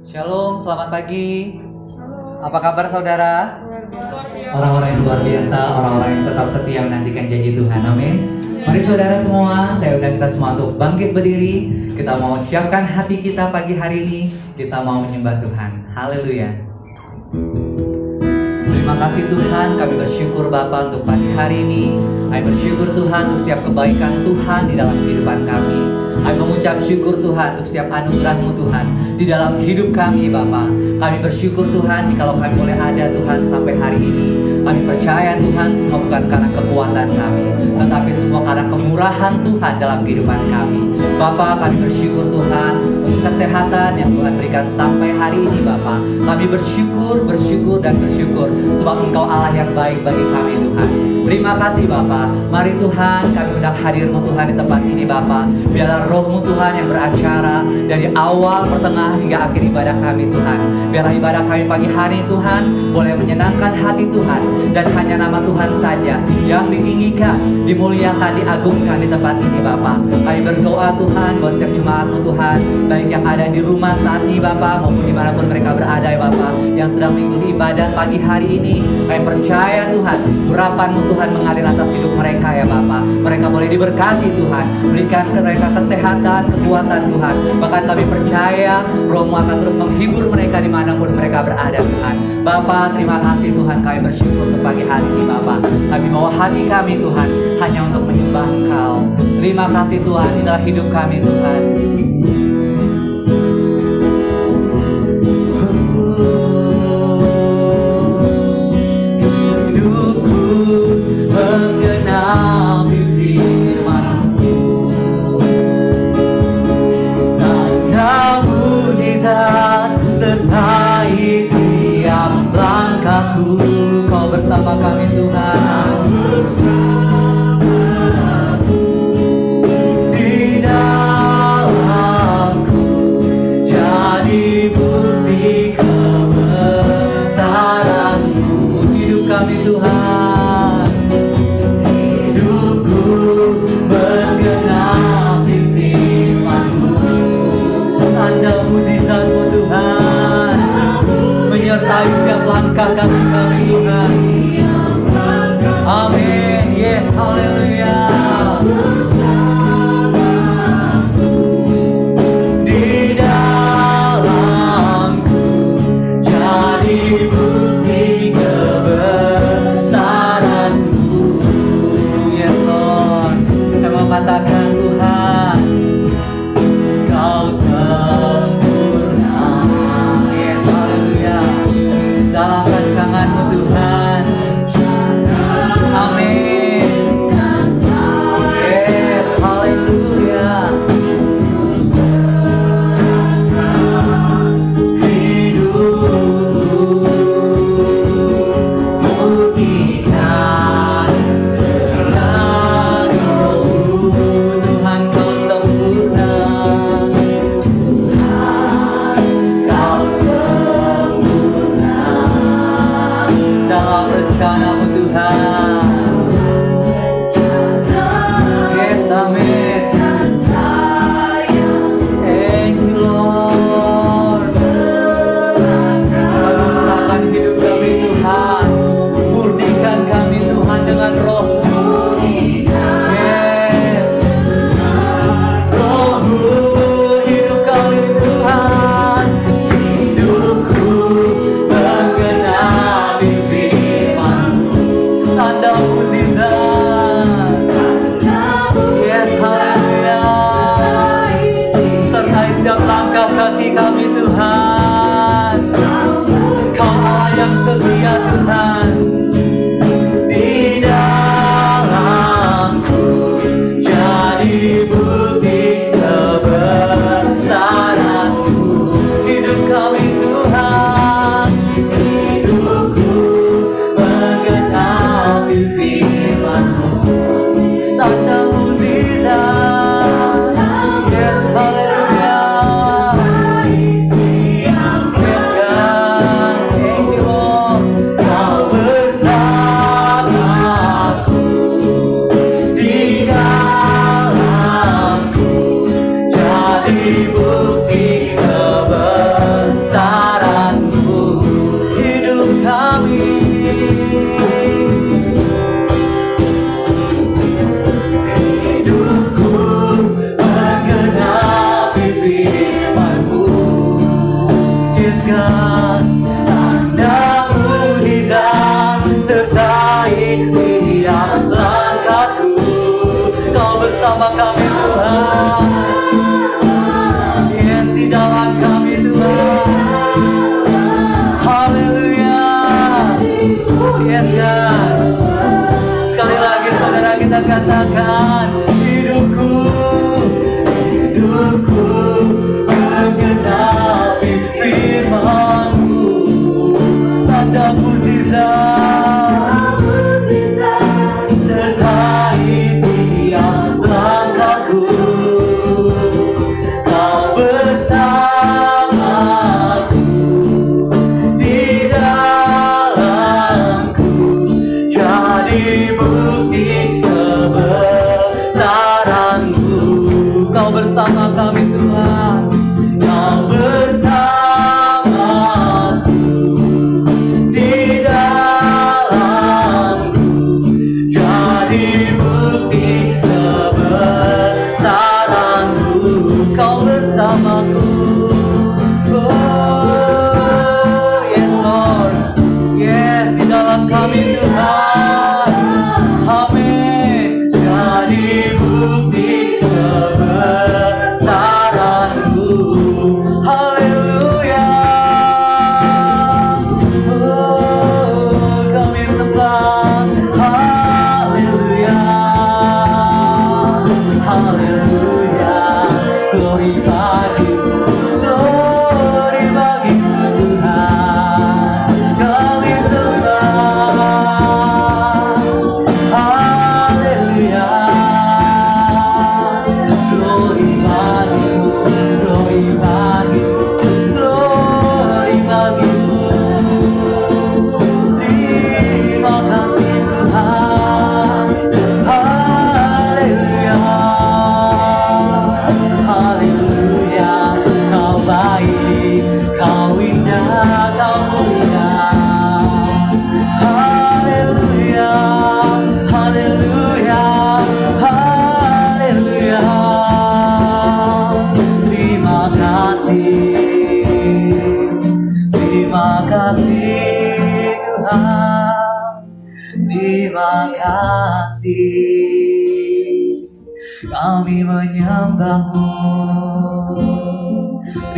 Shalom, selamat pagi. Apa kabar saudara? Orang-orang yang luar biasa, orang-orang yang tetap setia menantikan janji Tuhan. Amin. Mari saudara semua, saya undang kita semua untuk bangkit berdiri. Kita mau siapkan hati kita pagi hari ini. Kita mau menyembah Tuhan. Haleluya. Terima kasih Tuhan, kami bersyukur Bapa untuk pagi hari ini. Kami bersyukur Tuhan untuk setiap kebaikan Tuhan di dalam kehidupan kami. Kami mengucap syukur Tuhan untuk setiap anugerah-Mu Tuhan di dalam hidup kami Bapa. Kami bersyukur Tuhan jikalau kami boleh ada Tuhan sampai hari ini. Kami percaya Tuhan semua bukan karena kekuatan kami, tetapi semua karena kemurahan Tuhan dalam kehidupan kami. Bapa, kami bersyukur Tuhan untuk kesehatan yang Tuhan berikan sampai hari ini Bapa. Kami bersyukur dan bersyukur sebab Engkau Allah yang baik bagi kami Tuhan. Terima kasih Bapa. Mari Tuhan, kami undang hadir-Mu Tuhan di tempat ini Bapa. Biarlah Roh-Mu Tuhan yang beracara dari awal, pertengahan hingga akhir ibadah kami Tuhan. Biarlah ibadah kami pagi hari Tuhan boleh menyenangkan hati Tuhan, dan hanya nama Tuhan saja yang ditinggikan, dimuliakan, diagungkan di tempat ini Bapa. Kami berdoa Tuhan bahwa setiap jemaat-Mu Tuhan, baik yang ada di rumah saat ini Bapa maupun dimanapun mereka berada ya Bapa, yang sedang mengikuti ibadah pagi hari ini, kami percaya Tuhan urapan-Mu Tuhan mengalir atas hidup mereka ya Bapa. Mereka boleh diberkati Tuhan, berikan ke mereka kesehatan, kekuatan Tuhan. Bahkan kami percaya Roh-Mu akan terus menghibur mereka dimanapun mereka berada Tuhan. Bapa, terima kasih Tuhan, kami bersyukur untuk pagi hari ini Bapa. Kami bawa hati kami Tuhan hanya untuk menyembah Engkau. Terima kasih Tuhan, inilah hidup kami Tuhan. Hidupku menggenapi firman-Mu, tanda mujizat sertai tiap langkahku. Kau bersama kami Tuhan, di dalamku jadi bukti kebesaran-Mu. Hidup kami Tuhan, hidupku menggenapi firman-Mu, tanda mujizat-Mu Tuhan menyertai setiap langkah kami Tuhan. Amin. Yes, haleluya. Di dalamku jadi bukti kebesaran-Mu. Yes Lord, saya mau katakan Tuhan, Kau sempurna. Yes, haleluya. Dalam rancangan-Mu Tuhan. Amin. Yes, haleluya. Hidupku buktikan terang Roh-Mu Tuhan, Kau sempurna. Kau sempurna dalam rencana-Mu Tuhan. Yes, amin. Thank you Lord. Rasakan hidup kami Tuhan, murnikan kami Tuhan dengan Roh-Mu. Yes, Roh-Mu hidup kami Tuhan. Hidupku menggenapi firman-Mu, tanda mujizat. Yes, haleluya. Sertai setiap langkah kaki kami Tuhan. Kau Allah yang setia Tuhan. Di dalamku jadi bukti kebesaran-Mu. Hidup kami Tuhan, hidupku menggenapi firman-Mu, tanda mujizat. Yes, haleluya. Tugaskan tanda mujizat sertai tiap langkahku. Kau bersama kami Tuhan. Yes, di dalam kami Tuhan. Haleluya. Yes God. Sekali lagi saudara kita katakan, hidupku mengenapi firman-Mu, tanda mujizat sertai tiap langkahku. Kau bersamaku, di dalamku, jadi bukti kebesaran-Mu. Kau bersama kami Tuhan. Kau bersamaku, di dalamku, jadi bukti kebesaran-Mu. Kau bersamaku. Oh, yes Lord. Yes, di dalam kami Tuhan. Amin. Jadi bukti kebesaran-Mu. Haleluya. Oh, kami sembah. Haleluya. Haleluya. Glory bagi-Mu. Glory bagi-Mu Tuhan. Kami sembah. Haleluya. Glory bagi-Mu. Glory bagi-Mu. Glory bagi-Mu. Terima kasih Tuhan. Haleluya. Haleluya. Kau baik, Kau indah, Kau mulia. Haleluya. Haleluya. Haleluya. Terima kasih. Terima kasih Tuhan. Terima kasih. Kami menyembah-Mu.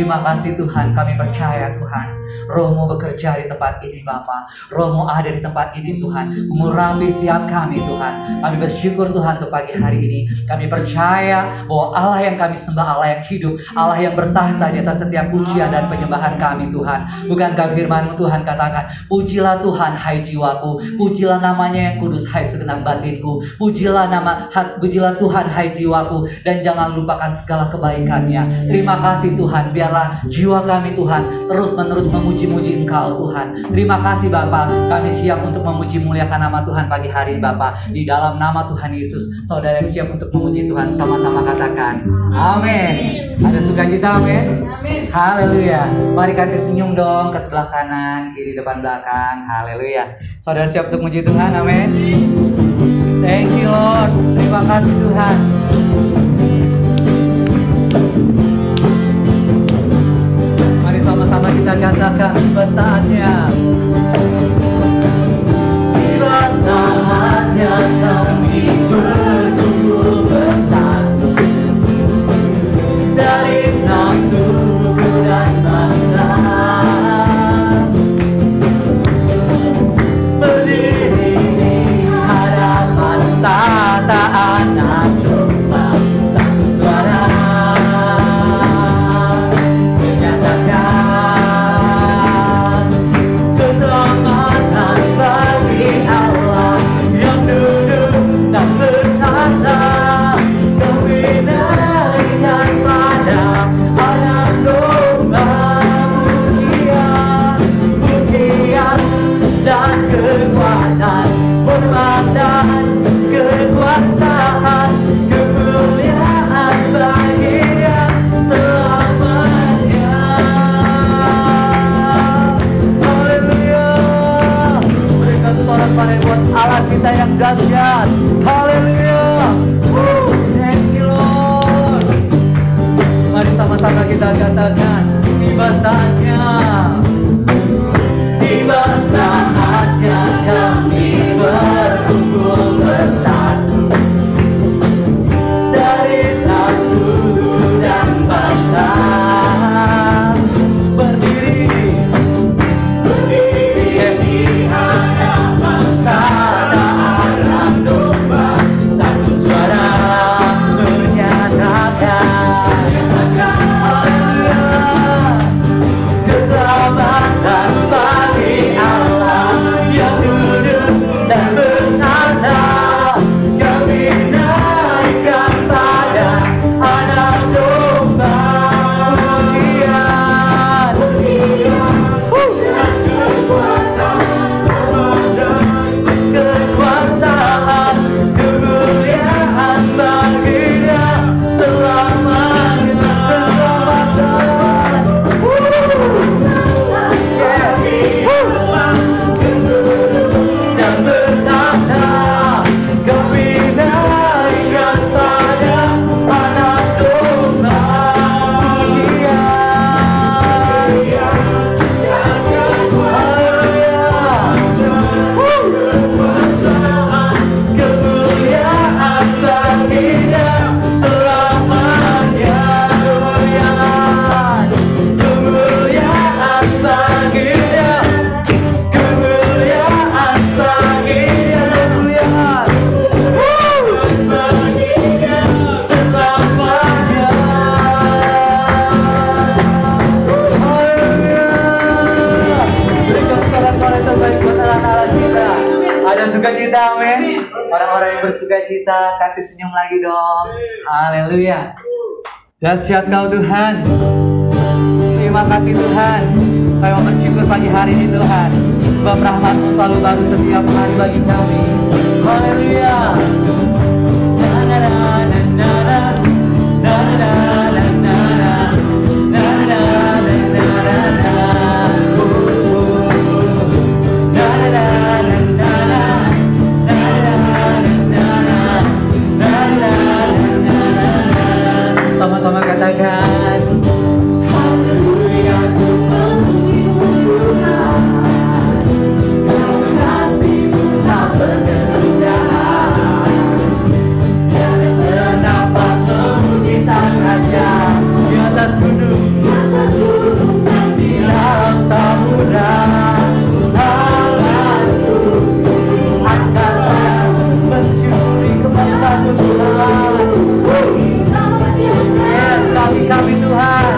Terima kasih Tuhan, kami percaya Tuhan, Roh-Mu bekerja di tempat ini Bapa. Roh-Mu ada di tempat ini Tuhan, mengurapi setiap kami Tuhan. Kami bersyukur Tuhan untuk pagi hari ini. Kami percaya bahwa Allah yang kami sembah, Allah yang hidup, Allah yang bertahta di atas setiap pujian dan penyembahan kami Tuhan. Bukankah firman-Mu Tuhan katakan, pujilah Tuhan hai jiwaku, pujilah namanya yang kudus hai segenap batinku, pujilah Tuhan hai jiwaku, dan jangan lupakan segala kebaikannya. Terima kasih Tuhan, biarlah jiwa kami Tuhan terus-menerus memuji-muji Engkau Tuhan. Terima kasih Bapa, kami siap untuk memuji muliakan nama Tuhan pagi hari ini Bapa. Di dalam nama Tuhan Yesus, saudara yang siap untuk memuji Tuhan, sama-sama katakan amin. Ada sukacita, amin. Haleluya. Mari kasih senyum dong ke sebelah kanan, kiri, depan, belakang. Haleluya. Saudara siap untuk memuji Tuhan, amin. Thank you Lord. Terima kasih Tuhan. Mari sama-sama kita katakan, tiba saatnya. Tiba saatnya kami berkumpul bersatu dari satu suku dan bangsa, berdiri di hadapan tata anak domba, satu suara menyatakan keselamatan bagi Allah yang duduk dan bertata. Kami naikkan pada anak domba pujian dan kekuatan, hormat dan kekuasaan, kemuliaan bagi Dia selamanya. Haleluya. Berikan sorak panen buat Allah kita yang dahsyat. Haleluya. Thank you Lord. Mari sama-sama kita katakan, tiba saatnya. cita, amin. Orang-orang yang bersuka cita, kasih senyum lagi dong. Haleluya. Dahsyat Kau Tuhan. Terima kasih Tuhan. Kami mau bersyukur pagi hari ini Tuhan. Sebab rahmat-Mu selalu baru setiap hari bagi kami. Haleluya. Sama-sama katakan haleluya, ku memuji-Mu Tuhan. Kasih-Mu tak berkesudahan. Tiada bernapas memuji Sang Raja di atas gunung dan di dalam samudra. Tanganku angkat bersyukuri kepada Tuhan. Kami Tuhan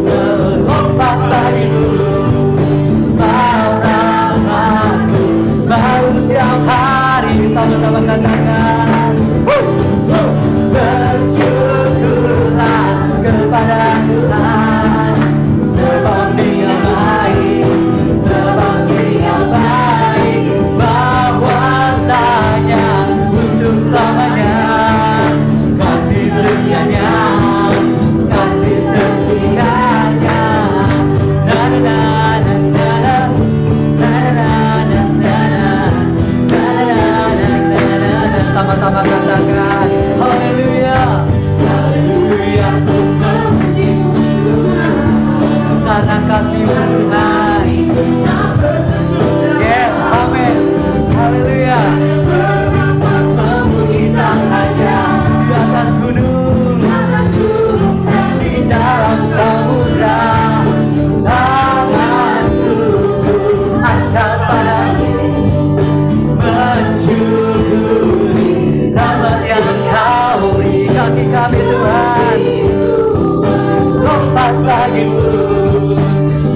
berlompat bagimu, rahmat-Mu baru setiap hari. Sama-sama katakan bersyukurlah kepada Tuhan, sebab Dia baik, sebab Dia baik, bahwasanya untuk selamanya. Kasih setianya, kasih setianya, na na na na na na na na na. Sama-sama katakan haleluya, haleluya, ku memuji-Mu Tuhan, karena kasih-Mu Tuhan. Yes, amin, haleluya. Memuji Sang Raja di atas gunung dan di dalam samudra. Tanganku angkat padamu, mensyukuri rahmat yang Kau beri. Kaki kami Tuhan lompat bagimu,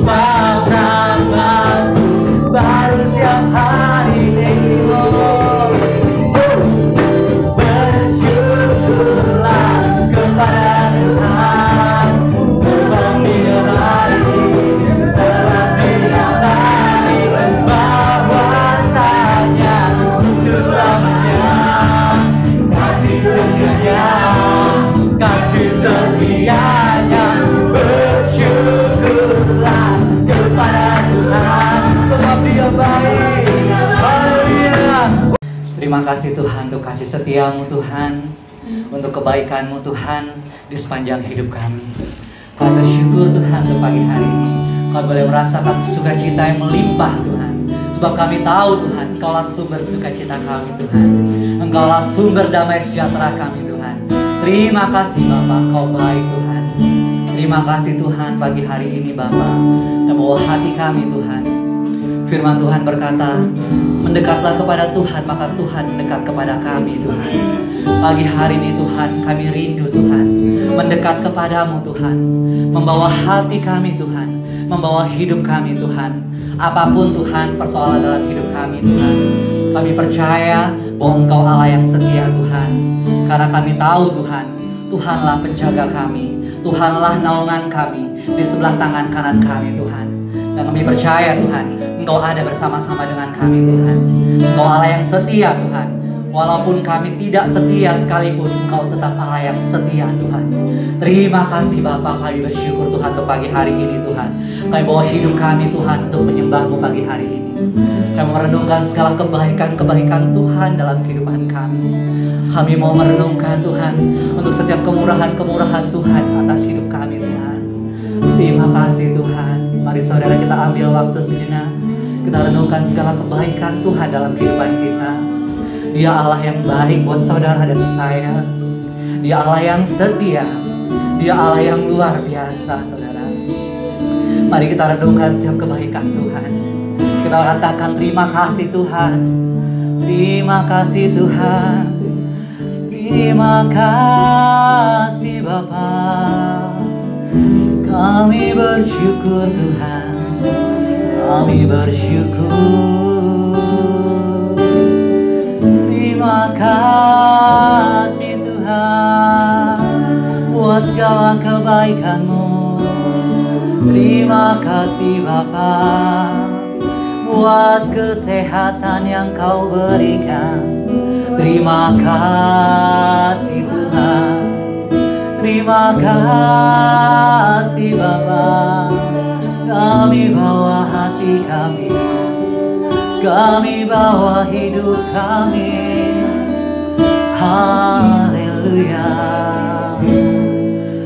sebab rahmat-Mu baru setiap hari. Bersyukurlah kepada Tuhan, sebab Dia baik, sebab Dia baik, bahwasanya untuk selamanya. Kasih setianya, kasih setianya, bersyukurlah kepada Tuhan, sebab Dia baik. Haleluya. Terima kasih Tuhan untuk kasih setia-Mu Tuhan, untuk kebaikan-Mu Tuhan di sepanjang hidup kami. Kami bersyukur Tuhan untuk pagi hari ini. Kami boleh merasakan sukacita yang melimpah Tuhan. Sebab kami tahu Tuhan, Engkaulah sumber sukacita kami Tuhan. Engkaulah sumber damai sejahtera kami Tuhan. Terima kasih Bapa, Engkau baik Tuhan. Terima kasih Tuhan pagi hari ini Bapa, yang membawa hati kami Tuhan. Firman Tuhan berkata, mendekatlah kepada Tuhan, maka Tuhan mendekat kepada kami Tuhan. Pagi hari ini Tuhan, kami rindu Tuhan, mendekat kepadamu Tuhan, membawa hati kami Tuhan, membawa hidup kami Tuhan. Apapun Tuhan persoalan dalam hidup kami Tuhan, kami percaya bahwa Engkau Allah yang setia Tuhan. Karena kami tahu Tuhan, Tuhanlah penjaga kami, Tuhanlah naungan kami di sebelah tangan kanan kami Tuhan. Dan kami percaya Tuhan, Engkau ada bersama-sama dengan kami Tuhan. Engkau Allah yang setia Tuhan. Walaupun kami tidak setia sekalipun, Engkau tetap Allah yang setia Tuhan. Terima kasih Bapa, kami bersyukur Tuhan untuk pagi hari ini Tuhan. Kami bawa hidup kami Tuhan untuk menyembah-Mu pagi hari ini. Kami merenungkan segala kebaikan-kebaikan Tuhan dalam kehidupan kami. Kami mau merenungkan Tuhan untuk setiap kemurahan-kemurahan Tuhan atas hidup kami Tuhan. Terima kasih Tuhan. Mari saudara kita ambil waktu sejenak, kita renungkan segala kebaikan Tuhan dalam kehidupan kita. Dia Allah yang baik buat saudara dan saya. Dia Allah yang setia. Dia Allah yang luar biasa saudara. Mari kita renungkan setiap kebaikan Tuhan. Kita katakan terima kasih Tuhan. Terima kasih Tuhan. Terima kasih Bapa. Kami bersyukur Tuhan, kami bersyukur. Terima kasih Tuhan buat segala kebaikan-Mu. Terima kasih Bapa buat kesehatan yang Kau berikan. Terima kasih Tuhan. Terima kasih Bapa. Kami bawa hati kami, kami bawa hidup kami. Haleluya.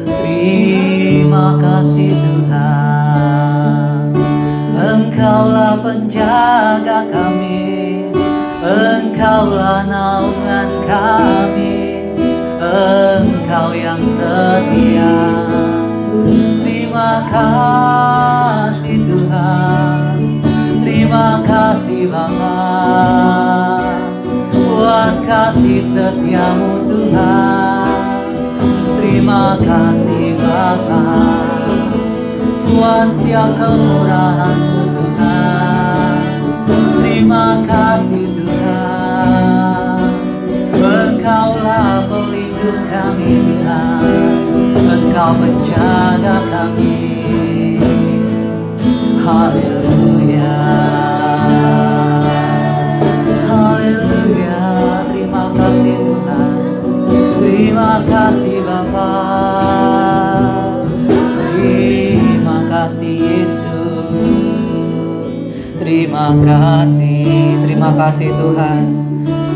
Terima kasih Tuhan. Engkaulah penjaga kami, Engkaulah naungan kami, Engkau yang setia. Terima kasih Tuhan. Terima kasih Bapa buat kasih setia-Mu Tuhan. Terima kasih Bapa buat setiap kemurahan-Mu Tuhan. Terima kasih Tuhan. Engkaulah pelindung kami Tuhan, Engkau penjaga kami. Haleluya. Haleluya. Terima kasih Tuhan. Terima kasih Bapa. Terima kasih Yesus. Terima kasih Tuhan.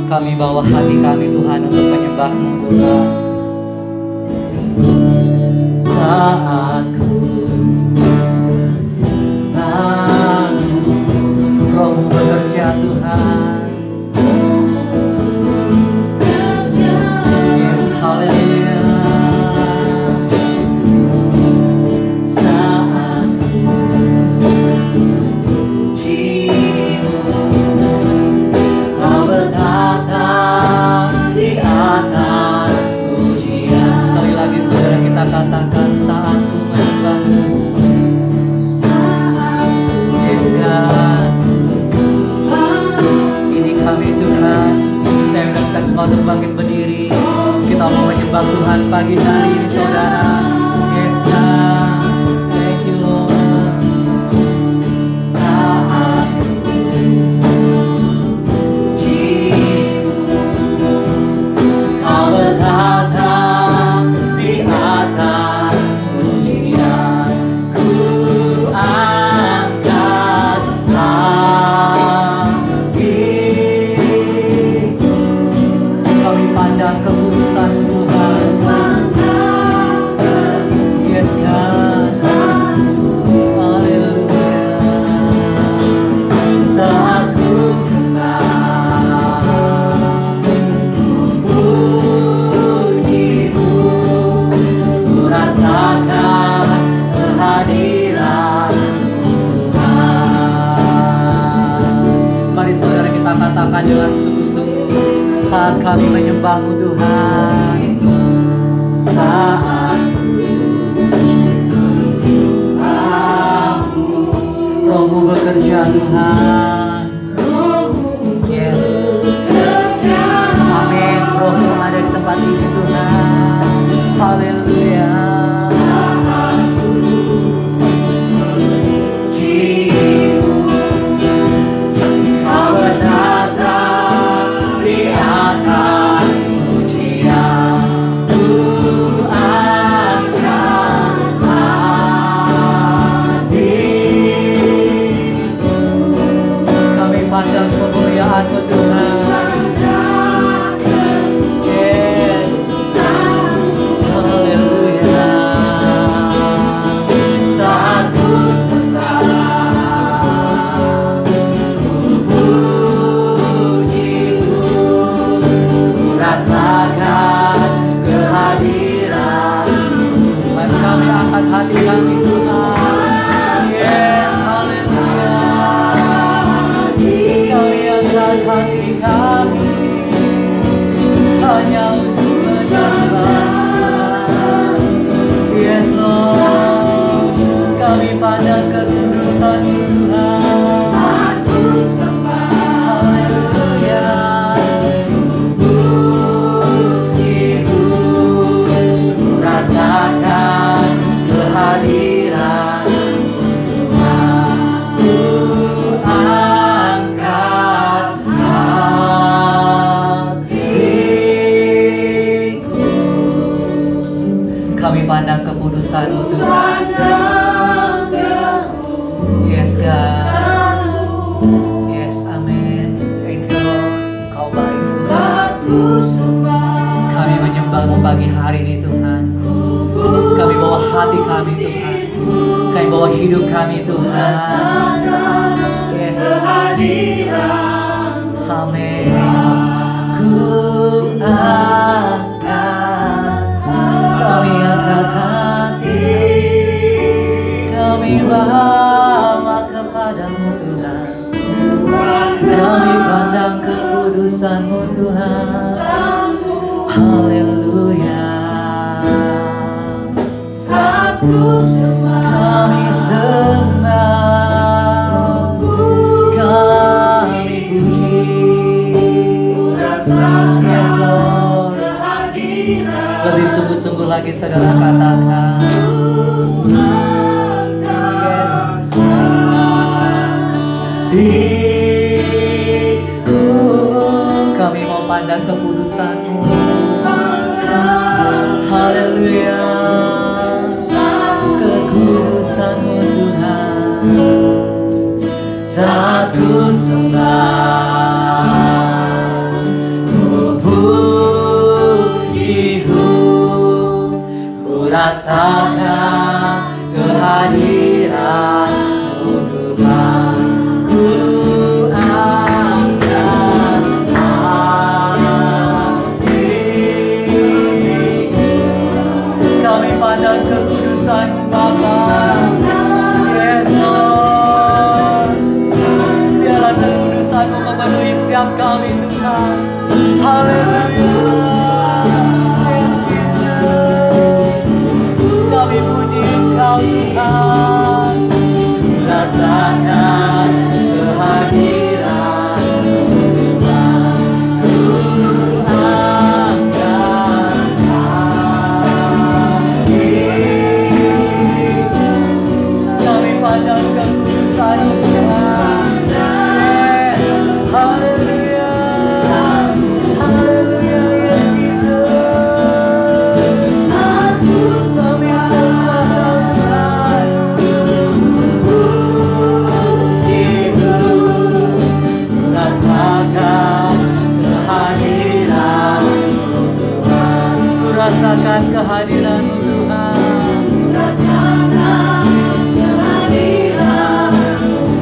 Kami bawa hati kami Tuhan untuk menyembah-Mu Tuhan. Saat ku bangun, Roh-Mu bekerja Tuhan. Yes, haleluya. Saat puji-Mu, Kau bertatap di atas pujian. Sekali lagi saudara kita katakan, saat ku menyembah-Mu. Yes God. Ini kami Tuhan. Saya undang kita semua untuk bangkit berdiri. Kita mau menyembah Tuhan pagi hari ini saudara. Yes God. Thank you Lord. Saat puji-Mu, Kau bertatap di atas pujian. Ku angkat hatiku, kami pandang kekudusan Tuhan. Yes God. Haleluya. Saat ku senang, puji-Mu, ku rasakan kehadiran Tuhan. Mari saudara kita katakan dengan sungguh-sungguh, saat kami menyembah-Mu Tuhan. Saat Roh-Mu bekerja Tuhan. Yes. Amin. Roh-Mu ada di tempat ini Tuhan. Haleluya. Puji-Mu, Kau bertatap di atas pujian. Ku angkat hatiku, kami pandang kemuliaan-Mu Tuhan. Yes. Haleluya. Saat ku senang, puji-Mu, ku rasakan kehadiran. Mari kami angkat hati kami Tuhan. Yes, haleluya. Kami angkat hati kami hanya untuk menyembah. Yes Lord, kami pandang kekudusan Tuhan. Haleluya. kami Tuhan. Yes. Amin. Kami angkat hati, kami bawa kepadamu Tuhan. Kami pandang kekudusan-Mu Tuhan. Haleluya. Kami sembah, kami puji. Yes, Lord. Lebih sungguh-sungguh lagi saudara katakan. Yes. Kami mau pandang kekudusan-Mu. Haleluya. Kekudusan-Mu Tuhan. Satu sembah, ku puji-Mu, ku rasakan kehadiran-Mu Tuhan. Ku angkat hati, kami pandang kekudusan-Mu Bapa. Yes Lord. Biarlah kekudusan-Mu memenuhi setiap kami Tuhan. Haleluya. Yes Jesus. Kami puji Engkau Tuhan. Rasakan kehadiran Tuhan. Ku angkat hati, kami pandang kekudusan-Mu Tuhan. Haleluya. Haleluya. Yes Jesus. Kami sembah Tuhan. Rasakan kehadiran-Mu Tuhan. Rasakan kehadiran-Mu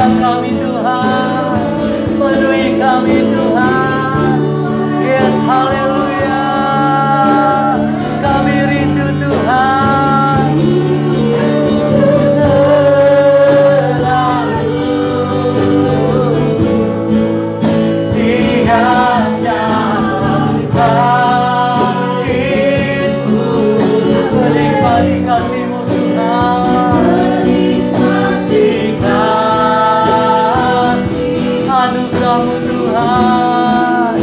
setiap kami Tuhan. Penuhi kami Tuhan. Yes, haleluya. Kami rindu Tuhan. Selalu Dia dalam hatiku. Menikmati kasih-Mu Tuhan. Menikmati kasih anugerah-Mu Tuhan.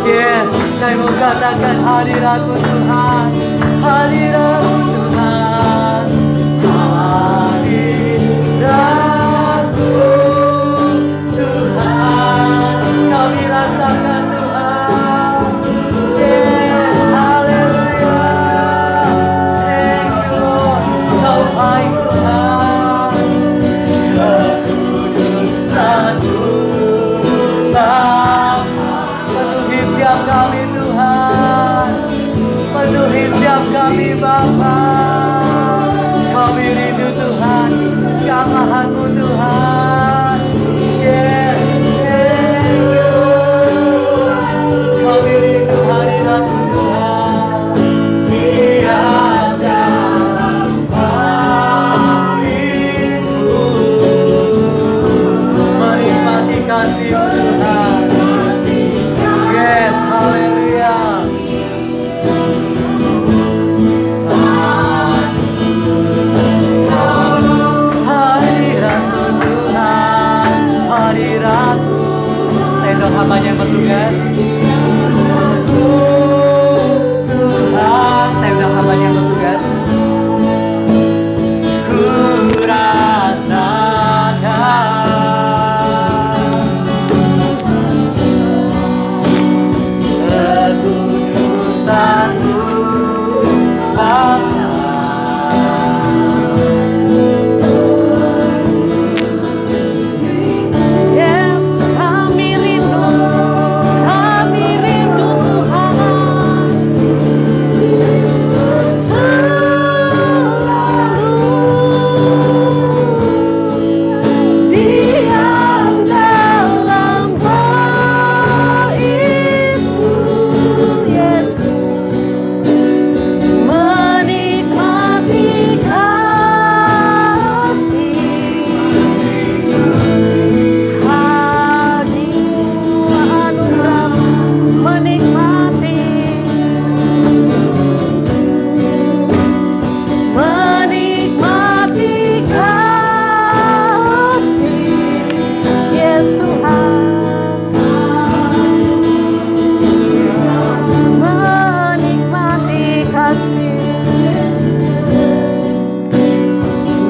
Yes, saya mau katakan hadirat-Mu Tuhan. Hadirat-Mu Tuhan. Hadirat-Mu Tuhan. Kami rasakan Tuhan. Yes, haleluya. Thank you Lord. Kau baik Tuhan. Kekudusan-Mu Bapa. Penuhi setiap kami Tuhan. Penuhi setiap kami Bapa. Kami rindu Tuhan. Keamahan-Mu Tuhan. Yes, yes. Kami rindu hadirat-Mu Tuhan. Dia dalam hatiku. Menikmati kasih-Mu Tuhan. Yes, haleluya. Hadirat-Mu Tuhan, hadirat-Mu. Saya undang hambanya yang bertugas. Tuhan, saya undang hambanya yang bertugas. Ku rasakan kekudusan-Mu Bapa. Yes, kami rindu Tuhan. Selalu diam dalam baitmu. Yes, menikmati kasih hadirmu anugerah-Mu, menikmati kasih. Yes Tuhan, menikmati kasih,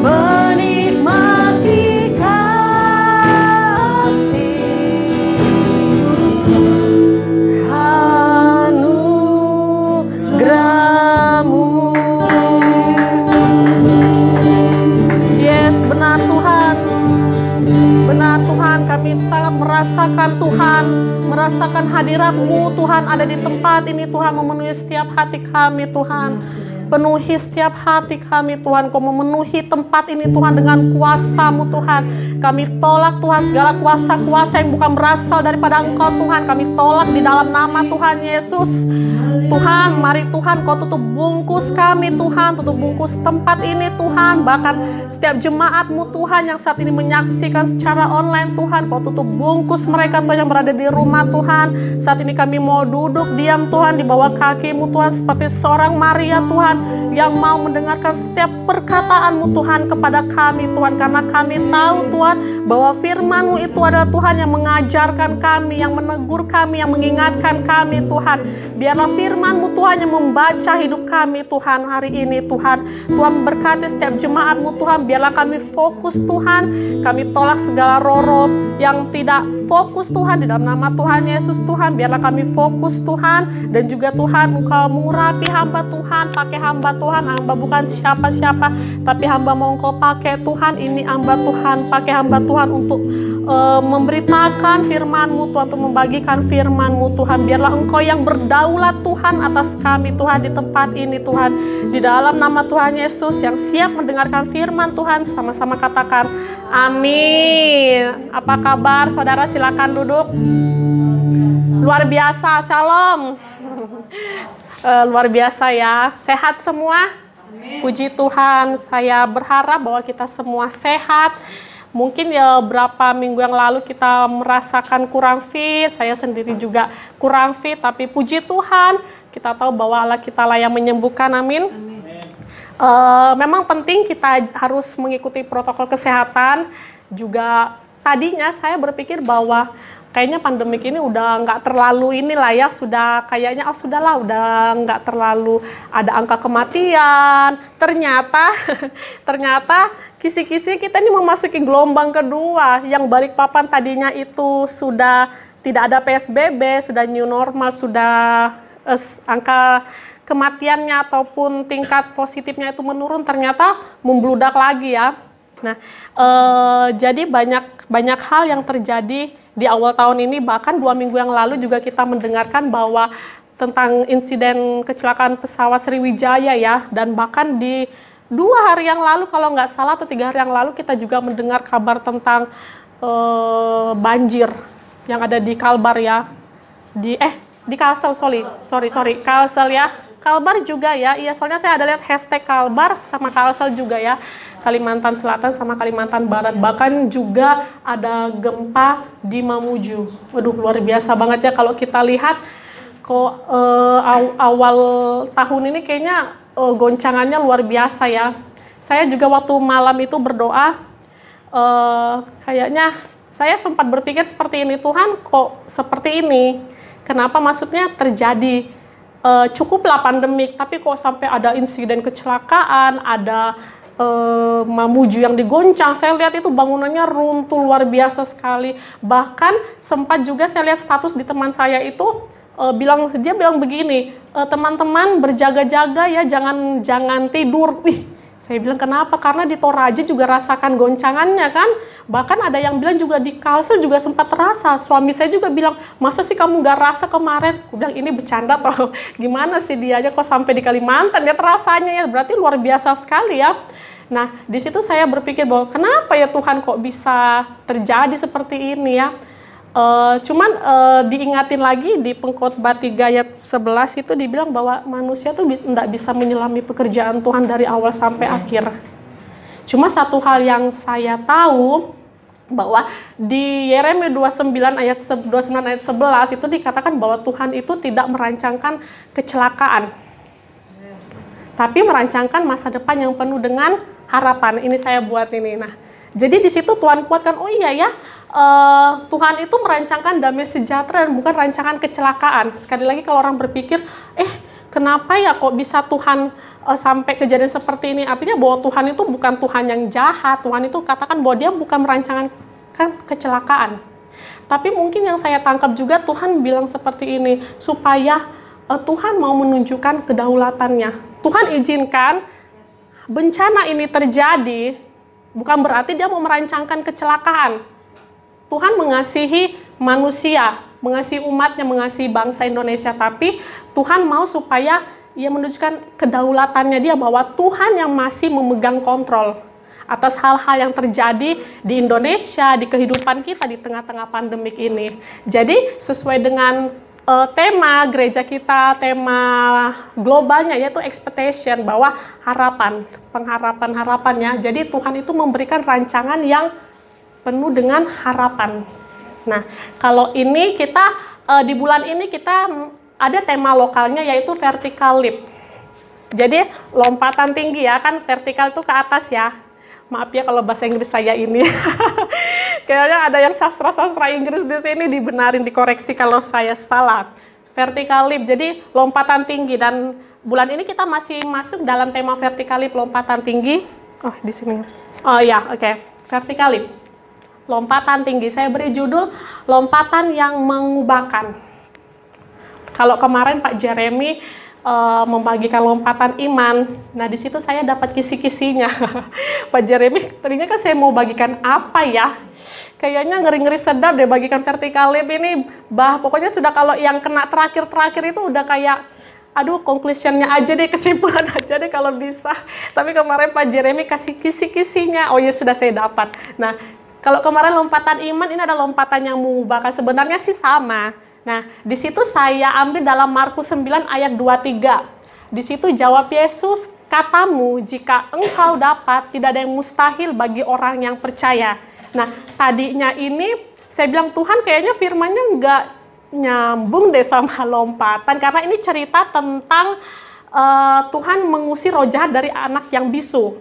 menikmati kasih anugerah-Mu. Yes, benar Tuhan. Benar Tuhan, kami sangat merasakan Tuhan, merasakan hadirat-Mu Tuhan ada di tempat ini Tuhan, memenuhi setiap hati kami Tuhan. Penuhi setiap hati kami Tuhan. Kau memenuhi tempat ini Tuhan dengan kuasa-Mu Tuhan. Kami tolak Tuhan segala kuasa-kuasa yang bukan berasal daripada Engkau Tuhan. Kami tolak di dalam nama Tuhan Yesus. Tuhan, mari Tuhan Kau tutup bungkus kami Tuhan, tutup bungkus tempat ini Tuhan. Bahkan setiap jemaat-Mu Tuhan yang saat ini menyaksikan secara online Tuhan, Kau tutup bungkus mereka Tuhan yang berada di rumah Tuhan. Saat ini kami mau duduk diam Tuhan di bawah kaki-Mu Tuhan, seperti seorang Maria Tuhan yang mau mendengarkan setiap perkataan-Mu Tuhan kepada kami Tuhan. Karena kami tahu Tuhan bahwa firman-Mu itu adalah Tuhan yang mengajarkan kami, yang menegur kami, yang mengingatkan kami Tuhan. Biarlah firman-Mu Tuhan yang membaca hidup kami Tuhan hari ini Tuhan. Tuhan berkati setiap jemaat-Mu Tuhan. Biarlah kami fokus Tuhan. Kami tolak segala roh-roh yang tidak fokus Tuhan di dalam nama Tuhan Yesus Tuhan. Biarlah kami fokus Tuhan. Dan juga Tuhan Engkau mengurapi hamba Tuhan. Pakai hamba Tuhan, hamba bukan siapa-siapa, tapi hamba mau Engkau pakai Tuhan. Ini hamba Tuhan, pakai hamba Tuhan untuk memberitakan firman-Mu Tuhan, untuk membagikan firman-Mu Tuhan. Biarlah Engkau yang berdaulat Tuhan atas kami Tuhan di tempat ini Tuhan. Di dalam nama Tuhan Yesus yang siap mendengarkan firman Tuhan, sama-sama katakan amin. Apa kabar saudara? Silakan duduk. Luar biasa, shalom. Luar biasa ya, sehat semua? Puji Tuhan, saya berharap bahwa kita semua sehat. Mungkin ya berapa minggu yang lalu kita merasakan kurang fit, saya sendiri juga kurang fit, tapi puji Tuhan, kita tahu bahwa Allah kita lah yang menyembuhkan, amin. Memang penting kita harus mengikuti protokol kesehatan. Juga tadinya saya berpikir bahwa kayaknya pandemik ini udah nggak terlalu inilah ya, sudah kayaknya sudahlah, udah nggak terlalu ada angka kematian. Ternyata kisi-kisi kita ini memasuki gelombang kedua, yang Balikpapan tadinya itu sudah tidak ada PSBB, sudah new normal, sudah angka kematiannya ataupun tingkat positifnya itu menurun, ternyata membludak lagi ya. Nah, jadi banyak hal yang terjadi di awal tahun ini. Bahkan 2 minggu yang lalu juga kita mendengarkan bahwa tentang insiden kecelakaan pesawat Sriwijaya ya, dan bahkan di 2 hari yang lalu kalau nggak salah atau 3 hari yang lalu kita juga mendengar kabar tentang banjir yang ada di Kalbar ya, di Kalsel, sorry Kalsel ya, Kalbar juga ya, iya soalnya saya ada lihat hashtag Kalbar sama Kalsel juga ya, Kalimantan Selatan sama Kalimantan Barat. Bahkan juga ada gempa di Mamuju. Waduh, luar biasa banget ya kalau kita lihat kok awal tahun ini kayaknya goncangannya luar biasa ya. Saya juga waktu malam itu berdoa, kayaknya saya sempat berpikir seperti ini, Tuhan kok seperti ini? Kenapa maksudnya terjadi? Cukuplah pandemik, tapi kok sampai ada insiden kecelakaan, ada Mamuju yang digoncang. Saya lihat itu bangunannya runtuh luar biasa sekali. Bahkan sempat juga saya lihat status di teman saya itu dia bilang begini, teman-teman berjaga-jaga ya, jangan tidur. Wih, saya bilang kenapa? Karena di Toraja juga rasakan goncangannya kan. Bahkan ada yang bilang juga di Kalsel juga sempat terasa. Suami saya juga bilang, masa sih kamu nggak rasa kemarin? Aku bilang ini bercanda atau gimana sih dia aja kok sampai di Kalimantan ya terasanya ya. Berarti luar biasa sekali ya. Nah, di situ saya berpikir bahwa kenapa ya Tuhan kok bisa terjadi seperti ini ya. Diingatin lagi di Pengkhotbah 3 ayat 11 itu dibilang bahwa manusia tuh tidak bisa menyelami pekerjaan Tuhan dari awal sampai akhir. Cuma satu hal yang saya tahu bahwa di Yeremia 29 ayat 11 itu dikatakan bahwa Tuhan itu tidak merancangkan kecelakaan, tapi merancangkan masa depan yang penuh dengan harapan. Ini saya buat ini. Nah, jadi di situ Tuhan kuatkan, oh iya ya, Tuhan itu merancangkan damai sejahtera dan bukan rancangan kecelakaan. Sekali lagi kalau orang berpikir, kenapa ya kok bisa Tuhan sampai kejadian seperti ini? Artinya bahwa Tuhan itu bukan Tuhan yang jahat. Tuhan itu katakan bahwa dia bukan merancangkan kecelakaan. Tapi mungkin yang saya tangkap juga Tuhan bilang seperti ini, supaya Tuhan mau menunjukkan kedaulatannya. Tuhan izinkan bencana ini terjadi, bukan berarti dia mau merancangkan kecelakaan. Tuhan mengasihi manusia, mengasihi umatnya, mengasihi bangsa Indonesia, tapi Tuhan mau supaya ia menunjukkan kedaulatannya dia, bahwa Tuhan yang masih memegang kontrol atas hal-hal yang terjadi di Indonesia, di kehidupan kita di tengah-tengah pandemik ini. Jadi sesuai dengan tema gereja kita, tema globalnya yaitu expectation, bahwa pengharapan-harapannya. Jadi Tuhan itu memberikan rancangan yang penuh dengan harapan. Nah, kalau ini kita di bulan ini kita ada tema lokalnya yaitu vertical leap. Jadi lompatan tinggi ya, kan vertikal itu ke atas ya. Maaf ya kalau bahasa Inggris saya ini. Kayaknya ada yang sastra-sastra Inggris di sini, dibenarin, dikoreksi kalau saya salah. Vertical leap, jadi lompatan tinggi, dan bulan ini kita masih masuk dalam tema vertical leap, lompatan tinggi. Oh, di sini. Oh ya, oke. Vertical leap. Lompatan tinggi. Saya beri judul lompatan yang mengubahkan. Kalau kemarin Pak Jeremy membagikan lompatan iman. Nah, di situ saya dapat kisi-kisinya. Pak Jeremy, tadinya kan saya mau bagikan apa ya? Kayaknya ngeri-ngeri sedap deh bagikan vertical leap ini. Pokoknya sudah kalau yang kena terakhir-terakhir itu udah kayak, aduh, conclusion-nya aja deh, kesimpulan aja deh kalau bisa. Tapi kemarin Pak Jeremy kasih kisi-kisinya. Oh ya, sudah saya dapat. Nah, kalau kemarin lompatan iman, ini ada lompatan yang mengubahkan. Sebenarnya sih sama. Nah, di situ saya ambil dalam Markus 9 ayat 23. Di situ jawab Yesus, katamu jika engkau dapat, tidak ada yang mustahil bagi orang yang percaya. Nah, tadinya ini saya bilang, Tuhan kayaknya firman-Nya nggak nyambung deh sama lompatan. Karena ini cerita tentang Tuhan mengusir roh jahat dari anak yang bisu.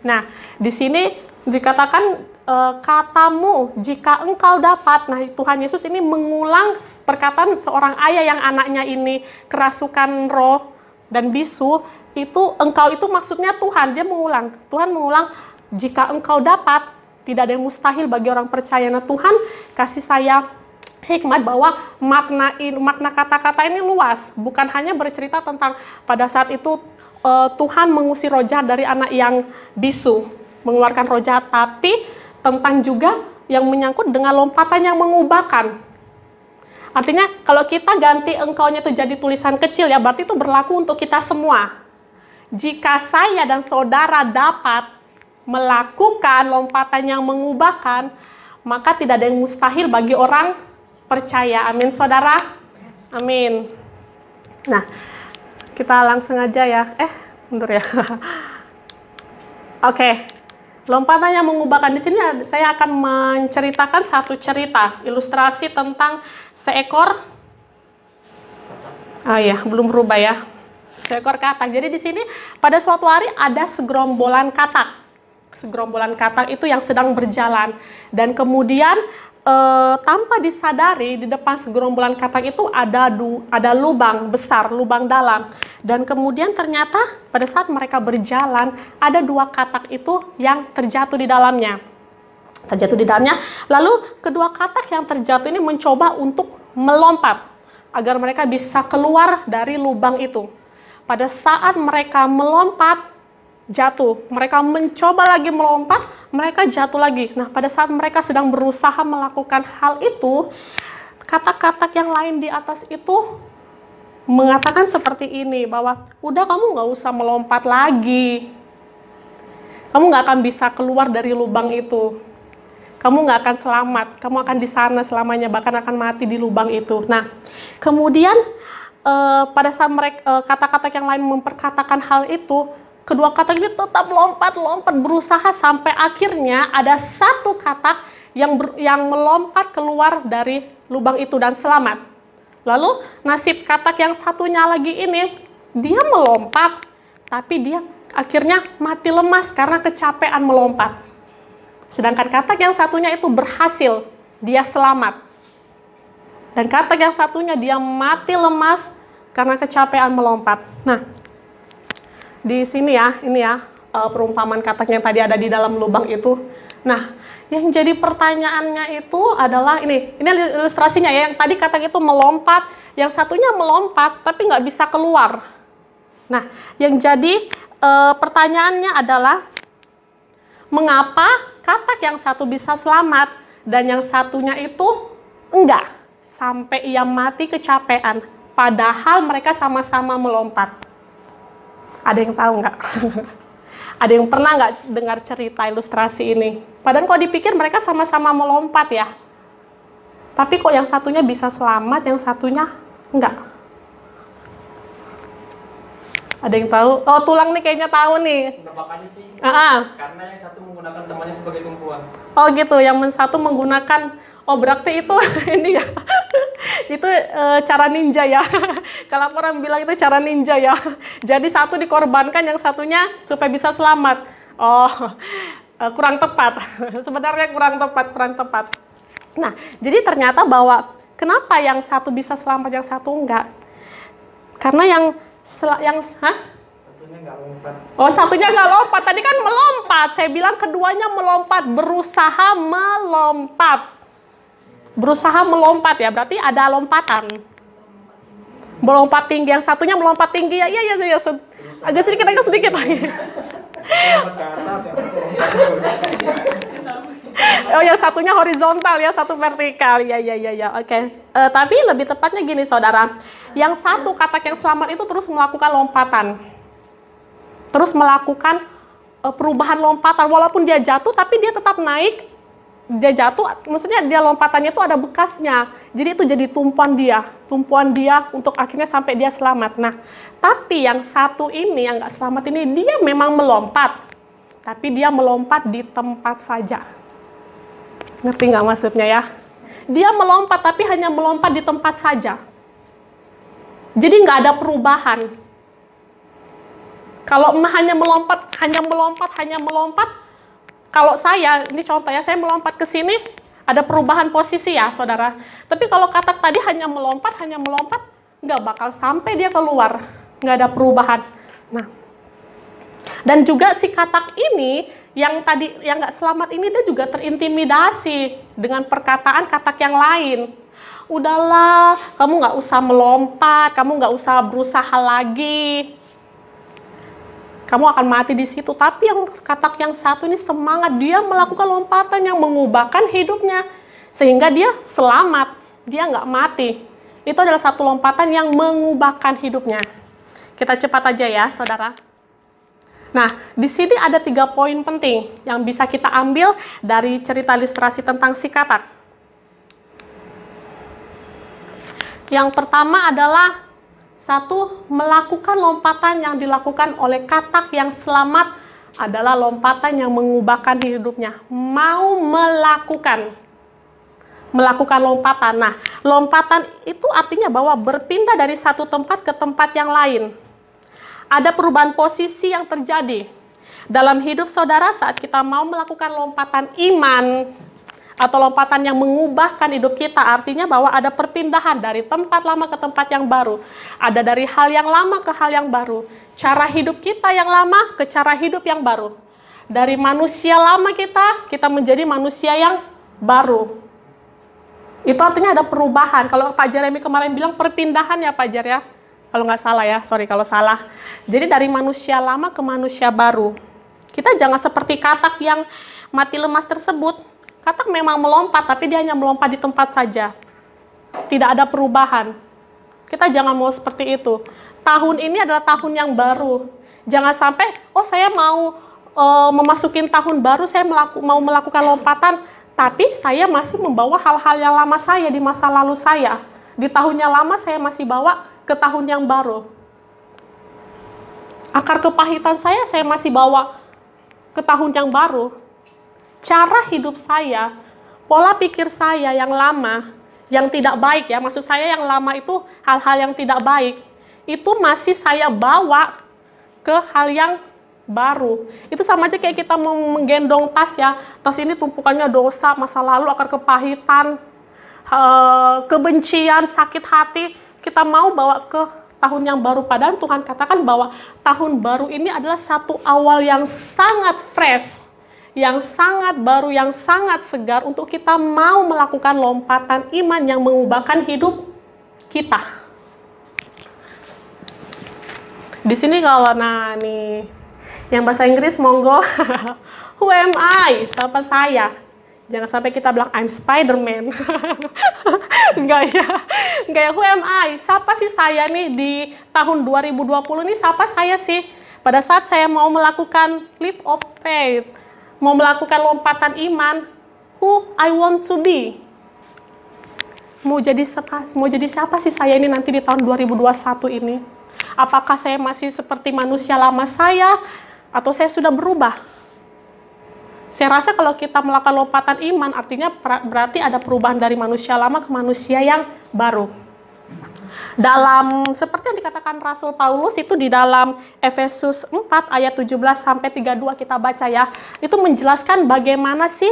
Nah, di sini dikatakan, katamu jika engkau dapat. Nah, Tuhan Yesus ini mengulang perkataan seorang ayah yang anaknya ini kerasukan roh dan bisu. Itu engkau itu maksudnya Tuhan. Dia mengulang, Tuhan mengulang, jika engkau dapat, tidak ada yang mustahil bagi orang percaya. Nah, Tuhan kasih saya hikmat bahwa makna kata-kata ini luas, bukan hanya bercerita tentang pada saat itu Tuhan mengusir roh jahat dari anak yang bisu, mengeluarkan roh jahat, tapi tentang juga yang menyangkut dengan lompatan yang mengubahkan. Artinya kalau kita ganti engkaunya itu jadi tulisan kecil ya, berarti itu berlaku untuk kita semua. Jika saya dan saudara dapat melakukan lompatan yang mengubahkan, maka tidak ada yang mustahil bagi orang percaya. Amin, saudara? Amin. Nah, kita langsung aja ya. Mundur ya. Oke. Lompatan yang mengubahkan, di sini saya akan menceritakan satu cerita, ilustrasi tentang seekor, belum berubah ya, seekor katak. Jadi di sini pada suatu hari ada segerombolan katak. Segerombolan katak itu yang sedang berjalan, dan kemudian tanpa disadari di depan segerombolan katak itu ada lubang besar, lubang dalam. Dan kemudian ternyata pada saat mereka berjalan, ada dua katak itu yang terjatuh di dalamnya. Lalu kedua katak yang terjatuh ini mencoba untuk melompat agar mereka bisa keluar dari lubang itu. Pada saat mereka melompat, jatuh. Mereka mencoba lagi melompat, mereka jatuh lagi. Nah, pada saat mereka sedang berusaha melakukan hal itu, katak-katak yang lain di atas itu mengatakan seperti ini, bahwa udah, kamu nggak usah melompat lagi. Kamu nggak akan bisa keluar dari lubang itu. Kamu nggak akan selamat. Kamu akan di sana selamanya, bahkan akan mati di lubang itu. Nah, kemudian pada saat mereka kata-kata yang lain memperkatakan hal itu, kedua katak ini tetap lompat berusaha sampai akhirnya ada satu katak yang melompat keluar dari lubang itu dan selamat. Lalu nasib katak yang satunya lagi ini, dia melompat, tapi dia akhirnya mati lemas karena kecapean melompat. Sedangkan katak yang satunya itu berhasil, dia selamat. Dan katak yang satunya dia mati lemas karena kecapean melompat. Nah, di sini ya, ini ya perumpamaan katak yang tadi ada di dalam lubang itu. Nah, yang jadi pertanyaannya itu adalah ini ilustrasinya ya, yang tadi katak itu melompat, yang satunya melompat tapi nggak bisa keluar. Nah, yang jadi pertanyaannya adalah, mengapa katak yang satu bisa selamat dan yang satunya itu enggak, sampai ia mati kecapean, padahal mereka sama-sama melompat? Ada yang tahu nggak? Ada yang pernah nggak dengar cerita ilustrasi ini? Padahal kalau dipikir mereka sama-sama melompat ya. Tapi kok yang satunya bisa selamat, yang satunya enggak? Ada yang tahu? Oh, Tulang nih kayaknya tahu nih. Penampakannya sih. Karena yang satu menggunakan temannya sebagai tumpuan. Oh gitu, yang satu menggunakan, oh berarti itu ini ya. Itu cara ninja ya. Kalau orang bilang itu cara ninja ya. Jadi satu dikorbankan, yang satunya supaya bisa selamat. Oh, kurang tepat. Sebenarnya kurang tepat. Nah, jadi ternyata bahwa kenapa yang satu bisa selamat, yang satu enggak? Karena Satunya nggak lompat. Oh, satunya nggak lompat. Tadi kan melompat. Saya bilang keduanya melompat, berusaha melompat. Berusaha melompat ya, berarti ada lompatan. Melompat tinggi, yang satunya melompat tinggi ya, iya agak sedikit lagi. Oh, yang satunya horizontal ya, satu vertikal. Ya, oke. Tapi lebih tepatnya gini, saudara. Yang satu katak yang selamat itu terus melakukan lompatan. Terus melakukan perubahan lompatan. Walaupun dia jatuh, tapi dia tetap naik. Dia jatuh, maksudnya dia lompatannya itu ada bekasnya. Jadi itu jadi tumpuan dia untuk akhirnya sampai dia selamat. Nah, tapi yang satu ini, yang nggak selamat ini, dia memang melompat. Tapi dia melompat di tempat saja. Ngerti nggak maksudnya ya? Dia melompat tapi hanya melompat di tempat saja. Jadi nggak ada perubahan. Kalau hanya melompat. Kalau saya, ini contohnya saya melompat ke sini, ada perubahan posisi ya saudara. Tapi kalau katak tadi hanya melompat, nggak bakal sampai dia keluar. Nggak ada perubahan. Nah, dan juga si katak ini, yang nggak selamat ini, dia juga terintimidasi dengan perkataan katak yang lain. Udahlah, kamu nggak usah melompat, kamu nggak usah berusaha lagi. Kamu akan mati di situ. Tapi yang katak yang satu ini semangat, dia melakukan lompatan yang mengubahkan hidupnya. Sehingga dia selamat, dia nggak mati. Itu adalah satu lompatan yang mengubahkan hidupnya. Kita cepat aja ya, saudara. Nah, di sini ada 3 poin penting yang bisa kita ambil dari cerita ilustrasi tentang si katak. Yang pertama adalah 1, melakukan lompatan yang dilakukan oleh katak yang selamat adalah lompatan yang mengubahkan hidupnya. Mau melakukan lompatan. Nah, lompatan itu artinya bahwa berpindah dari satu tempat ke tempat yang lain. Ada perubahan posisi yang terjadi dalam hidup saudara saat kita mau melakukan lompatan iman atau lompatan yang mengubahkan hidup kita. Artinya bahwa ada perpindahan dari tempat lama ke tempat yang baru. Ada dari hal yang lama ke hal yang baru. Cara hidup kita yang lama ke cara hidup yang baru. Dari manusia lama kita menjadi manusia yang baru. Itu artinya ada perubahan. Kalau Pak Jeremy kemarin bilang perpindahan ya Pak Jer ya. Kalau nggak salah ya, sorry kalau salah. Jadi dari manusia lama ke manusia baru. Kita jangan seperti katak yang mati lemas tersebut. Katak memang melompat, tapi dia hanya melompat di tempat saja. Tidak ada perubahan. Kita jangan mau seperti itu. Tahun ini adalah tahun yang baru. Jangan sampai, saya mau memasukin tahun baru, saya mau melakukan lompatan, tapi saya masih membawa hal-hal yang lama saya di masa lalu saya. Di tahun yang lama saya masih bawa ke tahun yang baru. Akar kepahitan saya masih bawa ke tahun yang baru. Cara hidup saya, pola pikir saya yang lama, yang tidak baik ya, maksud saya yang lama itu hal-hal yang tidak baik, itu masih saya bawa ke hal yang baru. Itu sama aja kayak kita menggendong tas ya, tas ini tumpukannya dosa, masa lalu, akar kepahitan, kebencian, sakit hati, kita mau bawa ke tahun yang baru. Padahal Tuhan katakan bahwa tahun baru ini adalah satu awal yang sangat fresh, yang sangat baru, yang sangat segar untuk kita mau melakukan lompatan iman yang mengubahkan hidup kita. Di sini kalau nih yang bahasa Inggris monggo. Who am I? Siapa saya? Jangan sampai kita bilang I'm Spider-Man. Enggak ya, who am I? Siapa sih saya nih di tahun 2020 ini? Siapa saya sih? Pada saat saya mau melakukan leap of faith, mau melakukan lompatan iman, who I want to be. Mau jadi siapa sih saya ini nanti di tahun 2021 ini? Apakah saya masih seperti manusia lama saya atau saya sudah berubah? Saya rasa kalau kita melakukan lompatan iman artinya berarti ada perubahan dari manusia lama ke manusia yang baru. Dalam seperti yang dikatakan Rasul Paulus itu di dalam Efesus 4 ayat 17 sampai 32 kita baca ya. Itu menjelaskan bagaimana sih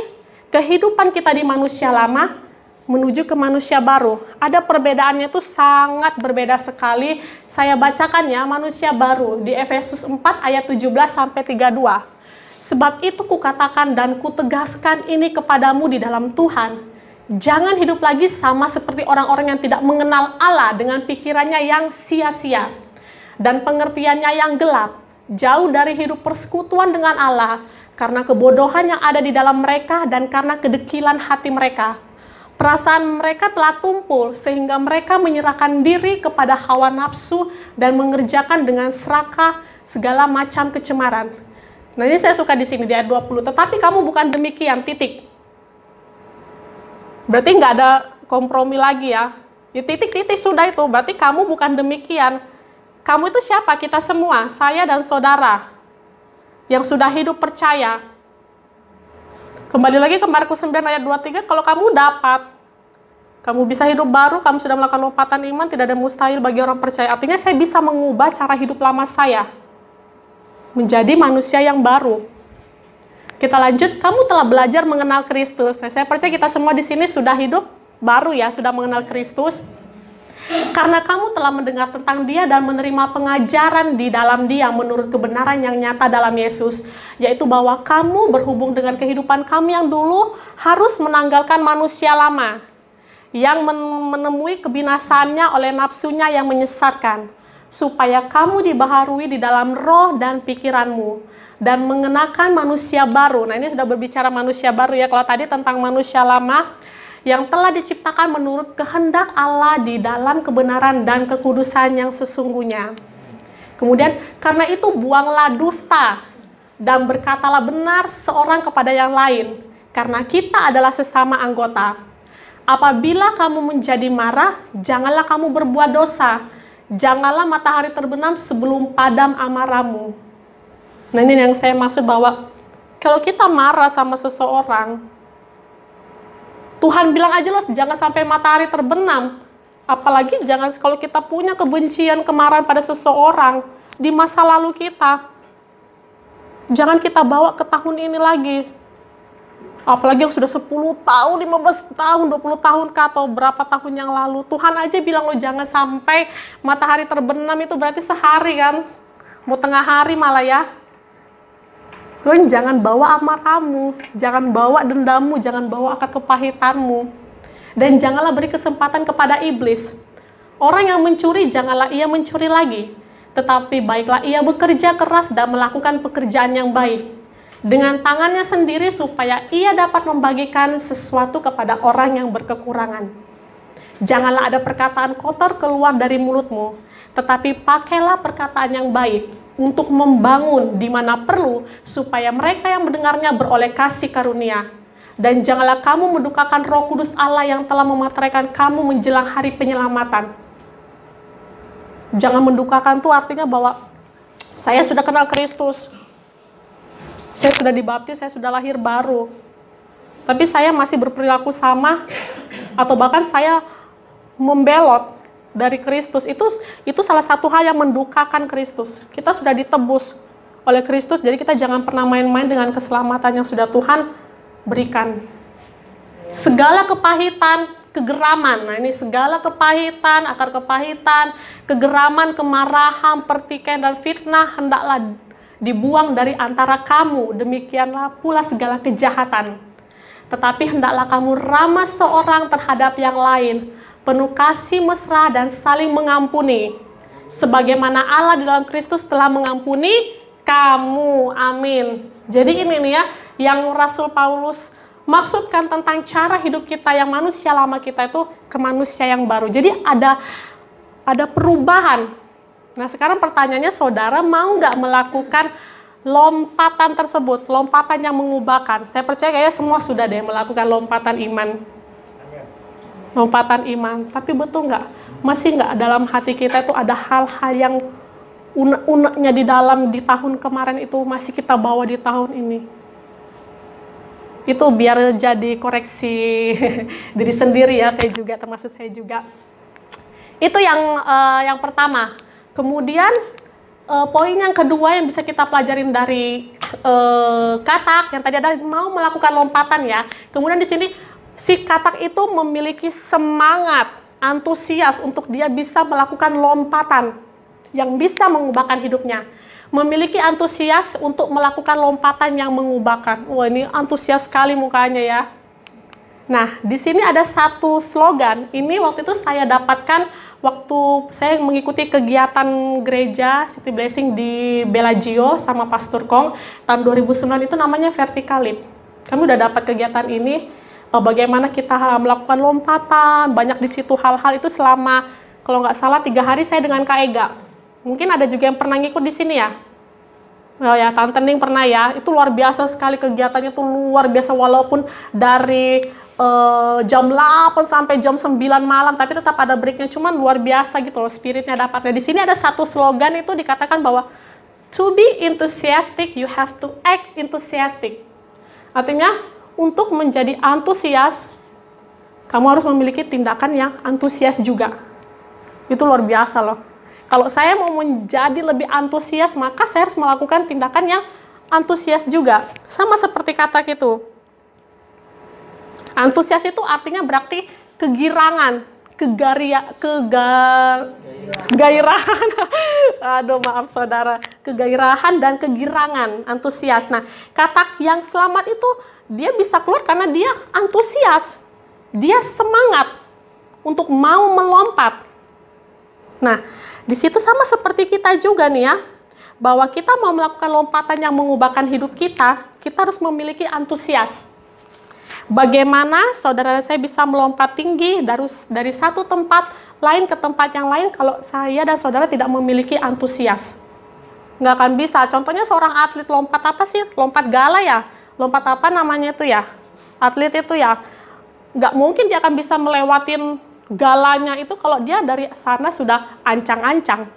kehidupan kita di manusia lama menuju ke manusia baru. Ada perbedaannya itu sangat berbeda sekali. Saya bacakan ya, manusia baru di Efesus 4 ayat 17 sampai 32. Sebab itu kukatakan dan kutegaskan ini kepadamu di dalam Tuhan. Jangan hidup lagi sama seperti orang-orang yang tidak mengenal Allah dengan pikirannya yang sia-sia dan pengertiannya yang gelap, jauh dari hidup persekutuan dengan Allah karena kebodohan yang ada di dalam mereka dan karena kedekilan hati mereka. Perasaan mereka telah tumpul sehingga mereka menyerahkan diri kepada hawa nafsu dan mengerjakan dengan serakah segala macam kecemaran. Nah, ini saya suka di sini di ayat 20. Tetapi kamu bukan demikian, titik. Berarti nggak ada kompromi lagi ya. Di titik-titik sudah itu, berarti kamu bukan demikian. Kamu itu siapa? Kita semua, saya dan saudara yang sudah hidup percaya. Kembali lagi ke Markus 9 ayat 23, kalau kamu dapat, kamu bisa hidup baru, kamu sudah melakukan lompatan iman, tidak ada mustahil bagi orang percaya. Artinya saya bisa mengubah cara hidup lama saya menjadi manusia yang baru. Kita lanjut, kamu telah belajar mengenal Kristus. Nah, saya percaya kita semua di sini sudah hidup baru ya, sudah mengenal Kristus. Karena kamu telah mendengar tentang Dia dan menerima pengajaran di dalam Dia menurut kebenaran yang nyata dalam Yesus, yaitu bahwa kamu berhubung dengan kehidupan kamu yang dulu harus menanggalkan manusia lama yang menemui kebinasaannya oleh nafsunya yang menyesatkan, supaya kamu dibaharui di dalam roh dan pikiranmu dan mengenakan manusia baru. Nah, ini sudah berbicara manusia baru ya. Kalau tadi tentang manusia lama yang telah diciptakan menurut kehendak Allah di dalam kebenaran dan kekudusan yang sesungguhnya. Kemudian, karena itu buanglah dusta dan berkatalah benar seorang kepada yang lain, karena kita adalah sesama anggota. Apabila kamu menjadi marah, janganlah kamu berbuat dosa. Janganlah matahari terbenam sebelum padam amarahmu. Nah, ini yang saya maksud bahwa kalau kita marah sama seseorang, Tuhan bilang aja loh, jangan sampai matahari terbenam. Apalagi jangan kalau kita punya kebencian, kemarahan pada seseorang di masa lalu kita. Jangan kita bawa ke tahun ini lagi. Apalagi yang sudah 10 tahun, 15 tahun, 20 tahun atau berapa tahun yang lalu. Tuhan aja bilang loh, jangan sampai matahari terbenam, itu berarti sehari kan. Mau tengah hari malah ya. Lo jangan bawa amarahmu, jangan bawa dendammu, jangan bawa akar kepahitanmu. Dan janganlah beri kesempatan kepada iblis. Orang yang mencuri, janganlah ia mencuri lagi. Tetapi baiklah ia bekerja keras dan melakukan pekerjaan yang baik. Dengan tangannya sendiri supaya ia dapat membagikan sesuatu kepada orang yang berkekurangan. Janganlah ada perkataan kotor keluar dari mulutmu. Tetapi pakailah perkataan yang baik untuk membangun di mana perlu, supaya mereka yang mendengarnya beroleh kasih karunia. Dan janganlah kamu mendukakan Roh Kudus Allah yang telah memateraikan kamu menjelang hari penyelamatan. Jangan mendukakan itu artinya bahwa saya sudah kenal Kristus, saya sudah dibaptis, saya sudah lahir baru, tapi saya masih berperilaku sama, atau bahkan saya membelot dari Kristus. Itu salah satu hal yang mendukakan Kristus. Kita sudah ditebus oleh Kristus, jadi kita jangan pernah main-main dengan keselamatan yang sudah Tuhan berikan. Segala kepahitan, kegeraman. Nah, ini segala kepahitan, akar kepahitan, kegeraman, kemarahan, pertikaian dan fitnah hendaklah dibuang dari antara kamu. Demikianlah pula segala kejahatan. Tetapi hendaklah kamu ramah seorang terhadap yang lain, penuh kasih mesra dan saling mengampuni, sebagaimana Allah di dalam Kristus telah mengampuni kamu. Amin. Jadi ini nih ya, yang Rasul Paulus maksudkan tentang cara hidup kita yang manusia lama kita itu ke manusia yang baru. Jadi ada perubahan. Nah, sekarang pertanyaannya, saudara mau nggak melakukan lompatan tersebut, lompatan yang mengubahkan? Saya percaya kayaknya semua sudah deh melakukan lompatan iman. Lompatan iman, tapi betul nggak? Masih nggak dalam hati kita itu ada hal-hal yang unek-uneknya di tahun kemarin itu masih kita bawa di tahun ini? Itu biar jadi koreksi diri sendiri ya, saya juga, termasuk saya juga. Itu yang pertama. Kemudian poin yang kedua yang bisa kita pelajarin dari Katak yang tadi ada mau melakukan lompatan ya. Kemudian di sini si Katak itu memiliki semangat, antusias untuk dia bisa melakukan lompatan yang bisa mengubahkan hidupnya. Memiliki antusias untuk melakukan lompatan yang mengubahkan. Wah, ini antusias sekali mukanya ya. Nah, di sini ada satu slogan. Ini waktu itu saya dapatkan waktu saya mengikuti kegiatan gereja City Blessing di Bellagio sama Pastor Kong tahun 2009, itu namanya Vertical Leap. Kami udah dapat kegiatan ini, bagaimana kita melakukan lompatan, banyak di situ hal-hal itu selama, kalau nggak salah 3 hari saya dengan Kak Ega. Mungkin ada juga yang pernah ngikut di sini ya. Oh ya, Tante Ning pernah ya. Itu luar biasa sekali kegiatannya, tuh luar biasa, walaupun dari jam 8 sampai jam 9 malam, tapi tetap ada breaknya, cuman luar biasa gitu loh spiritnya dapatnya. Di sini ada satu slogan itu dikatakan bahwa to be enthusiastic, you have to act enthusiastic. Artinya, untuk menjadi antusias, kamu harus memiliki tindakan yang antusias juga. Itu luar biasa loh. Kalau saya mau menjadi lebih antusias, maka saya harus melakukan tindakan yang antusias juga. Sama seperti kata gitu. Antusias itu artinya berarti kegirangan, kegairahan. Aduh, maaf saudara. Kegairahan dan kegirangan, antusias. Nah, kata yang selamat itu dia bisa keluar karena dia antusias. Dia semangat untuk mau melompat. Nah, di situ sama seperti kita juga nih ya, bahwa kita mau melakukan lompatan yang mengubahkan hidup kita, kita harus memiliki antusias. Bagaimana saudara saya bisa melompat tinggi dari satu tempat lain ke tempat yang lain kalau saya dan saudara tidak memiliki antusias? Nggak akan bisa. Contohnya seorang atlet lompat apa sih? Lompat gala ya? Lompat apa namanya itu ya? Atlet itu ya? Nggak mungkin dia akan bisa melewatin galanya itu kalau dia dari sana sudah ancang-ancang.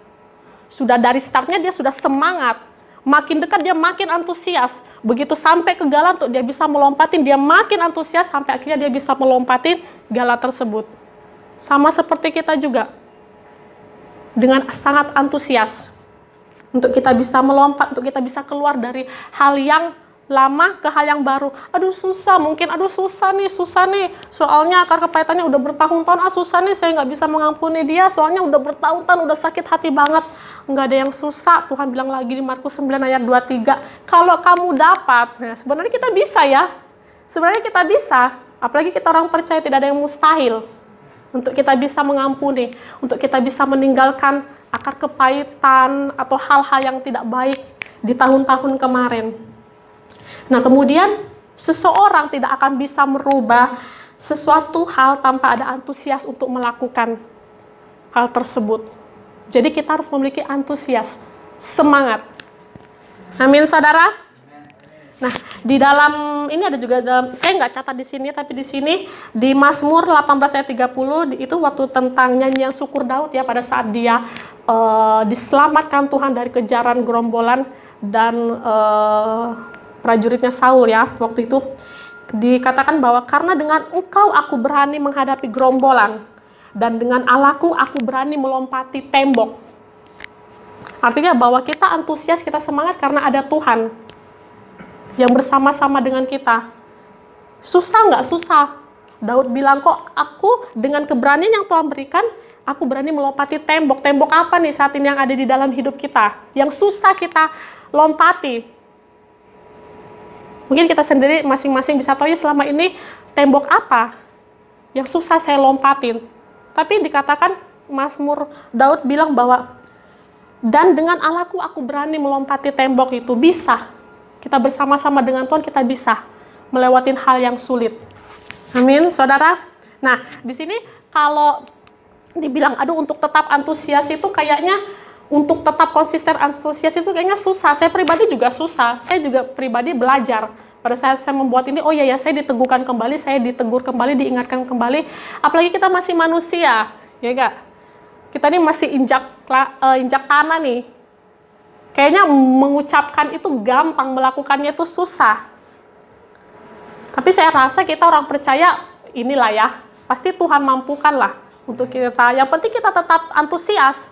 Sudah dari startnya dia sudah semangat. Makin dekat dia makin antusias. Begitu sampai ke gala untuk dia bisa melompatin, dia makin antusias sampai akhirnya dia bisa melompatin gala tersebut. Sama seperti kita juga. Dengan sangat antusias. Untuk kita bisa melompat, untuk kita bisa keluar dari hal yang lama ke hal yang baru. Aduh susah, mungkin aduh susah nih. Soalnya akar kepahitannya udah bertahun-tahun, susah nih, saya nggak bisa mengampuni dia. Soalnya udah bertahun-tahun, udah sakit hati banget. Nggak ada yang susah. Tuhan bilang lagi di Markus 9 ayat 23, kalau kamu dapat, nah sebenarnya kita bisa ya. Sebenarnya kita bisa. Apalagi kita orang percaya, tidak ada yang mustahil. Untuk kita bisa mengampuni, untuk kita bisa meninggalkan akar kepahitan atau hal-hal yang tidak baik di tahun-tahun kemarin. Nah, kemudian seseorang tidak akan bisa merubah sesuatu hal tanpa ada antusias untuk melakukan hal tersebut. Jadi kita harus memiliki antusias, semangat. Amin, saudara. Nah, di dalam ini ada juga, saya nggak catat di sini, tapi di sini di Mazmur 18 ayat 30 itu waktu tentang nyanyian syukur Daud ya, pada saat dia diselamatkan Tuhan dari kejaran gerombolan dan prajuritnya Saul ya, waktu itu dikatakan bahwa karena dengan Engkau aku berani menghadapi gerombolan dan dengan Allahku aku berani melompati tembok. Artinya bahwa kita antusias, kita semangat karena ada Tuhan yang bersama-sama dengan kita. Susah nggak? Susah. Daud bilang kok aku dengan keberanian yang Tuhan berikan, aku berani melompati tembok. Tembok apa nih saat ini yang ada di dalam hidup kita? Yang susah kita lompati. Mungkin kita sendiri masing-masing bisa tahu ya selama ini tembok apa yang susah saya lompatin. Tapi dikatakan Mazmur Daud bilang bahwa dan dengan Allahku aku berani melompati tembok itu. Bisa. Kita bersama-sama dengan Tuhan kita bisa melewatin hal yang sulit. Amin, saudara. Nah, di sini kalau dibilang aduh untuk tetap antusias itu kayaknya untuk tetap konsisten antusias itu kayaknya susah. Saya pribadi juga susah. Saya juga pribadi belajar. Pada saat saya membuat ini, oh iya ya, saya diteguhkan kembali, saya ditegur kembali, diingatkan kembali. Apalagi kita masih manusia, ya enggak? Kita ini masih injak tanah nih. Kayaknya mengucapkan itu gampang, melakukannya itu susah. Tapi saya rasa kita orang percaya inilah ya, pasti Tuhan mampukan lah untuk kita. Yang penting kita tetap antusias.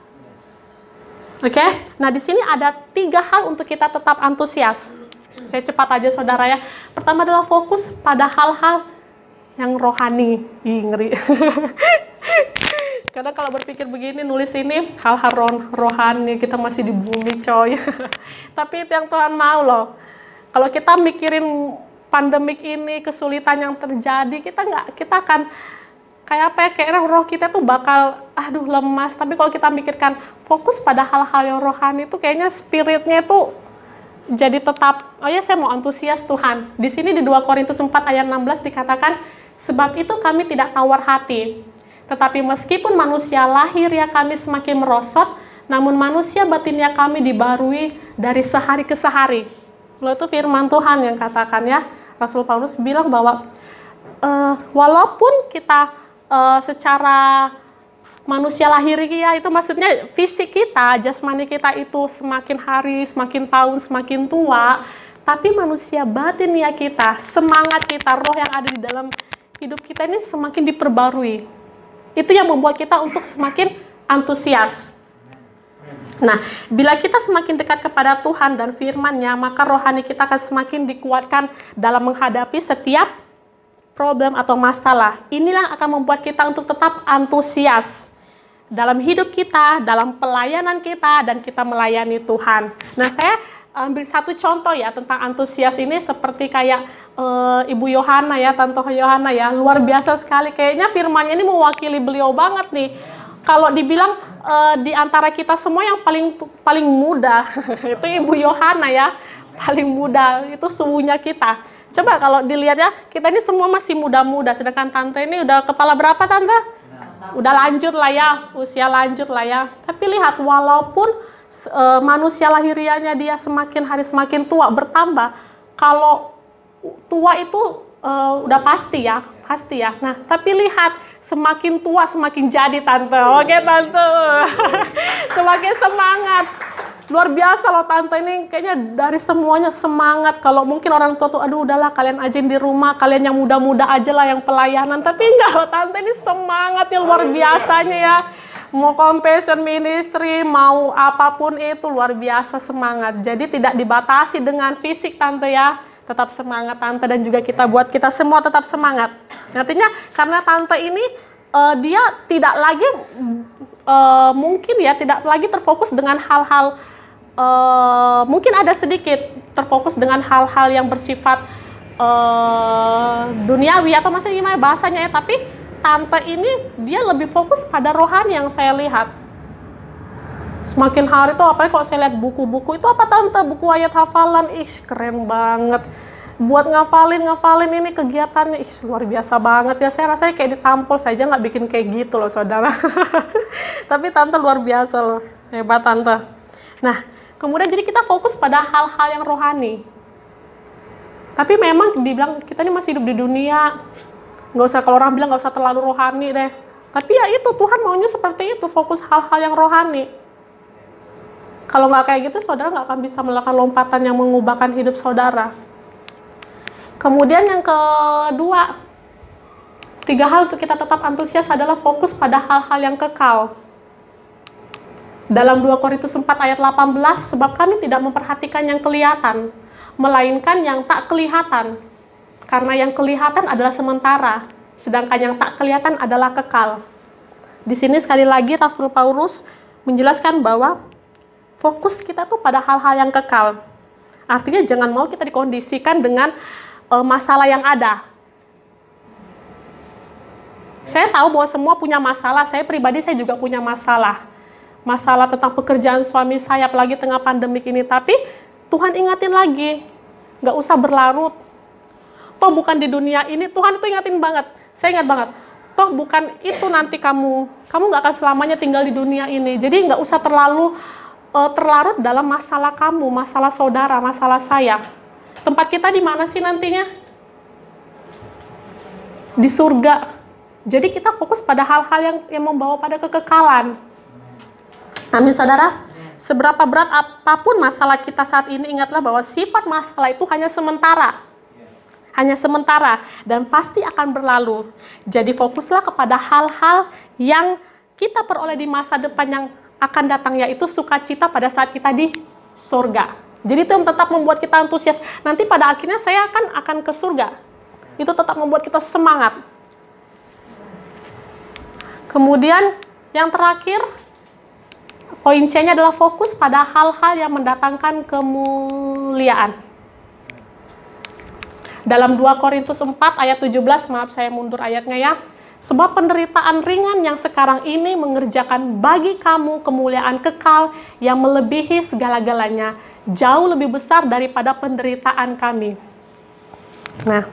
Oke? Nah, di sini ada 3 hal untuk kita tetap antusias. Saya cepat aja saudara ya. Pertama adalah fokus pada hal-hal yang rohani. Ih, ngeri. Karena kalau berpikir begini, nulis ini hal-hal rohani, kita masih di bumi coy. Tapi itu yang Tuhan mau loh. Kalau kita mikirin pandemik ini, kesulitan yang terjadi, kita akan kayak apa ya, kayaknya roh kita tuh bakal lemas. Tapi kalau kita mikirkan fokus pada hal-hal yang rohani itu kayaknya spiritnya itu jadi tetap, saya mau antusias Tuhan. Di sini di 2 Korintus 4 ayat 16 dikatakan, sebab itu kami tidak tawar hati. Tetapi meskipun manusia lahir ya kami semakin merosot, namun manusia batinnya kami dibarui dari sehari ke sehari. Loh, itu firman Tuhan yang katakan ya. Rasul Paulus bilang bahwa walaupun kita secara manusia lahiriah itu maksudnya fisik kita, jasmani kita itu semakin hari, semakin tahun, semakin tua, tapi manusia batin ya kita, semangat kita, roh yang ada di dalam hidup kita ini semakin diperbarui. Itu yang membuat kita untuk semakin antusias. Nah, bila kita semakin dekat kepada Tuhan dan firman-Nya, maka rohani kita akan semakin dikuatkan dalam menghadapi setiap problem atau masalah. Inilah yang akan membuat kita untuk tetap antusias dalam hidup kita, dalam pelayanan kita, dan kita melayani Tuhan. Nah, saya ambil satu contoh ya tentang antusias ini, seperti kayak Ibu Yohana ya, Tante Yohana ya, luar biasa sekali. Kayaknya firman-nya ini mewakili beliau banget nih. Kalau dibilang di antara kita semua yang paling muda itu Ibu Yohana ya, paling muda itu suhunya kita. Coba kalau dilihat ya, kita ini semua masih muda-muda, sedangkan Tante ini udah kepala berapa Tante? Udah lanjut lah ya, usia lanjut lah ya. Tapi lihat, walaupun manusia lahiriahnya dia semakin hari semakin tua, bertambah. Kalau tua itu udah pasti ya. Nah, tapi lihat, semakin tua semakin jadi Tante. Oke Tante. Semakin semangat. Luar biasa loh Tante ini, kayaknya dari semuanya semangat. Kalau mungkin orang tua tuh, udahlah kalian aja di rumah, kalian yang muda-muda aja lah yang pelayanan. Tapi enggak loh Tante, ini semangat yang luar biasanya ya. Mau compassion ministry, mau apapun itu luar biasa semangat. Jadi tidak dibatasi dengan fisik Tante ya. Tetap semangat Tante, dan juga buat kita semua tetap semangat. Artinya karena Tante ini dia tidak lagi mungkin ya tidak lagi terfokus dengan hal-hal mungkin ada sedikit terfokus dengan hal-hal yang bersifat duniawi atau masih gimana bahasanya ya, tapi Tante ini dia lebih fokus pada rohani yang saya lihat. Semakin hari tuh, apalagi kalau saya lihat buku-buku itu apa Tante, buku ayat hafalan, keren banget. Buat ngafalin ini kegiatannya, luar biasa banget ya. Saya rasanya kayak ditampol saja nggak bikin kayak gitu loh saudara. Tapi Tante luar biasa loh, hebat Tante. Nah, kemudian jadi kita fokus pada hal-hal yang rohani. Tapi memang dibilang kita ini masih hidup di dunia, nggak usah, kalau orang bilang nggak usah terlalu rohani deh. Tapi ya itu, Tuhan maunya seperti itu, fokus hal-hal yang rohani. Kalau nggak kayak gitu, saudara nggak akan bisa melakukan lompatan yang mengubahkan hidup saudara. Kemudian yang kedua, 3 hal untuk kita tetap antusias adalah fokus pada hal-hal yang kekal. Dalam 2 Korintus 4 ayat 18, sebab kami tidak memperhatikan yang kelihatan, melainkan yang tak kelihatan. Karena yang kelihatan adalah sementara, sedangkan yang tak kelihatan adalah kekal. Di sini sekali lagi Rasul Paulus menjelaskan bahwa fokus kita tuh pada hal-hal yang kekal. Artinya jangan mau kita dikondisikan dengan masalah yang ada. Saya tahu bahwa semua punya masalah, saya pribadi saya juga punya masalah. Masalah tentang pekerjaan suami saya, apalagi tengah pandemik ini. Tapi Tuhan ingatin lagi, nggak usah berlarut. Toh bukan di dunia ini, Tuhan itu ingatin banget. Saya ingat banget, toh bukan itu nanti kamu nggak akan selamanya tinggal di dunia ini. Jadi nggak usah terlalu terlarut dalam masalah kamu, masalah saudara, masalah saya. Tempat kita di mana sih nantinya? Di surga. Jadi kita fokus pada hal-hal yang membawa pada kekekalan. Amin saudara. Seberapa berat apapun masalah kita saat ini, ingatlah bahwa sifat masalah itu hanya sementara. Hanya sementara dan pasti akan berlalu. Jadi fokuslah kepada hal-hal yang kita peroleh di masa depan yang akan datang, yaitu sukacita pada saat kita di surga. Jadi itu yang tetap membuat kita antusias. Nanti pada akhirnya saya akan ke surga. Itu tetap membuat kita semangat. Kemudian yang terakhir, poin C-nya adalah fokus pada hal-hal yang mendatangkan kemuliaan. Dalam 2 Korintus 4 ayat 17, maaf saya mundur ayatnya ya. Sebab penderitaan ringan yang sekarang ini mengerjakan bagi kamu kemuliaan kekal yang melebihi segala-galanya, jauh lebih besar daripada penderitaan kami. Nah,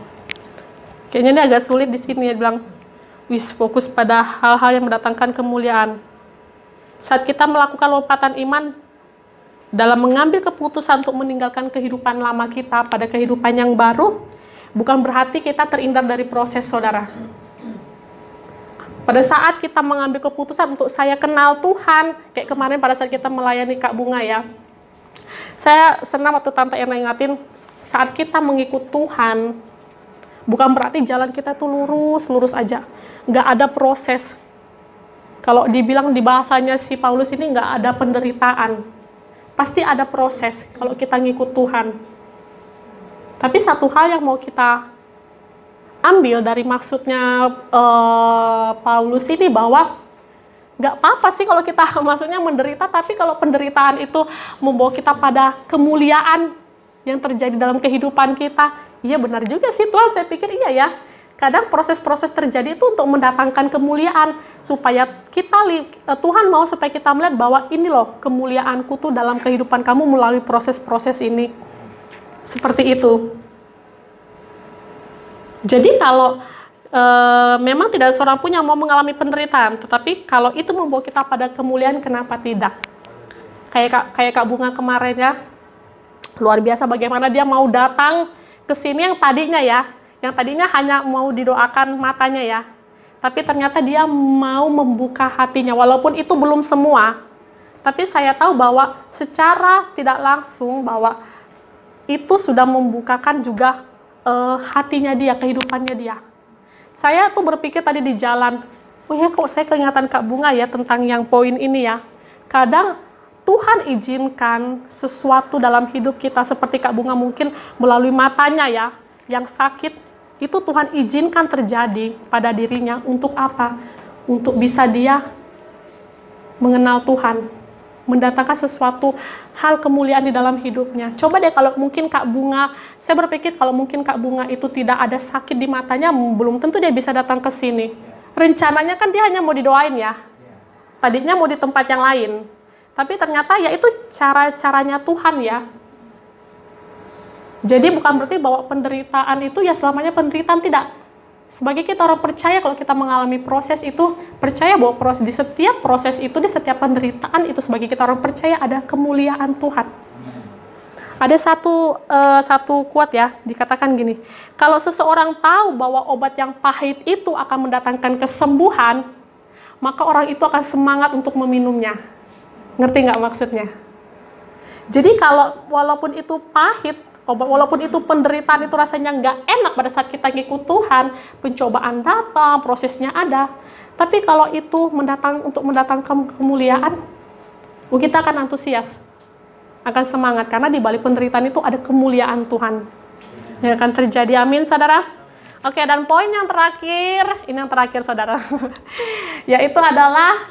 kayaknya ini agak sulit di sini ya, bilang fokus pada hal-hal yang mendatangkan kemuliaan. Saat kita melakukan lompatan iman dalam mengambil keputusan untuk meninggalkan kehidupan lama kita pada kehidupan yang baru, bukan berarti kita terhindar dari proses, saudara. Pada saat kita mengambil keputusan untuk saya kenal Tuhan, kayak kemarin pada saat kita melayani Kak Bunga ya, saya senang waktu Tante Erna ingatin, saat kita mengikut Tuhan, bukan berarti jalan kita tuh lurus aja. Nggak ada proses. Kalau dibilang di bahasanya si Paulus ini nggak ada penderitaan. Pasti ada proses kalau kita ngikut Tuhan. Tapi satu hal yang mau kita ambil dari maksudnya Paulus ini bahwa nggak apa-apa sih kalau kita maksudnya menderita, tapi kalau penderitaan itu membawa kita pada kemuliaan yang terjadi dalam kehidupan kita, iya benar juga sih Tuhan, saya pikir iya ya. Kadang proses-proses terjadi itu untuk mendatangkan kemuliaan, supaya Tuhan mau supaya kita melihat bahwa ini loh kemuliaanku tuh dalam kehidupan kamu melalui proses-proses ini. Seperti itu. Jadi kalau memang tidak seorang pun yang mau mengalami penderitaan, tetapi kalau itu membawa kita pada kemuliaan, kenapa tidak? Kayak Kak Bunga kemarin ya, luar biasa bagaimana dia mau datang ke sini yang tadinya hanya mau didoakan matanya ya, tapi ternyata dia mau membuka hatinya, walaupun itu belum semua. Tapi saya tahu bahwa secara tidak langsung bahwa itu sudah membukakan juga hatinya dia, kehidupannya dia. Saya tuh berpikir tadi di jalan, oh ya kok saya keingatan Kak Bunga ya tentang yang poin ini ya. Kadang Tuhan izinkan sesuatu dalam hidup kita seperti Kak Bunga mungkin melalui matanya ya, yang sakit, itu Tuhan izinkan terjadi pada dirinya untuk apa? Untuk bisa dia mengenal Tuhan, mendatangkan sesuatu hal kemuliaan di dalam hidupnya. Coba deh kalau mungkin Kak Bunga, saya berpikir kalau mungkin Kak Bunga itu tidak ada sakit di matanya, belum tentu dia bisa datang ke sini. Rencananya kan dia hanya mau didoain ya. Tadinya mau di tempat yang lain. Tapi ternyata ya itu cara-caranya Tuhan ya. Jadi bukan berarti bahwa penderitaan itu ya selamanya penderitaan, tidak. Sebagai kita orang percaya, kalau kita mengalami proses itu, percaya bahwa di setiap proses itu, di setiap penderitaan itu, sebagai kita orang percaya ada kemuliaan Tuhan. Ada satu quote ya, dikatakan gini, kalau seseorang tahu bahwa obat yang pahit itu akan mendatangkan kesembuhan, maka orang itu akan semangat untuk meminumnya. Ngerti nggak maksudnya? Jadi kalau walaupun itu pahit, walaupun itu penderitaan itu rasanya nggak enak pada saat kita ngikut Tuhan, pencobaan datang, prosesnya ada. Tapi kalau itu untuk mendatangkan kemuliaan, kita akan antusias, akan semangat, karena di balik penderitaan itu ada kemuliaan Tuhan yang akan terjadi. Amin, saudara. Oke, dan poin yang terakhir, ini yang terakhir, saudara, yaitu adalah,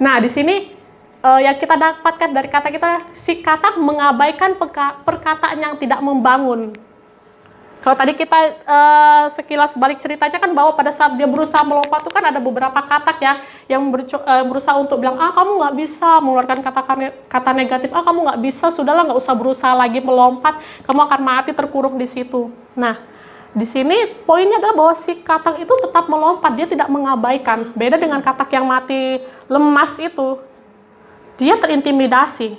nah di sini yang kita dapatkan dari kata kita, si kata mengabaikan perkataan yang tidak membangun. Kalau tadi kita sekilas balik ceritanya kan bahwa pada saat dia berusaha melompat itu kan ada beberapa kata ya yang berusaha untuk bilang, kamu nggak bisa mengeluarkan kata negatif, kamu nggak bisa, sudahlah nggak usah berusaha lagi melompat, kamu akan mati terkurung di situ. Nah, di sini poinnya adalah bahwa si katak itu tetap melompat, dia tidak mengabaikan. Beda dengan katak yang mati lemas itu. Dia terintimidasi.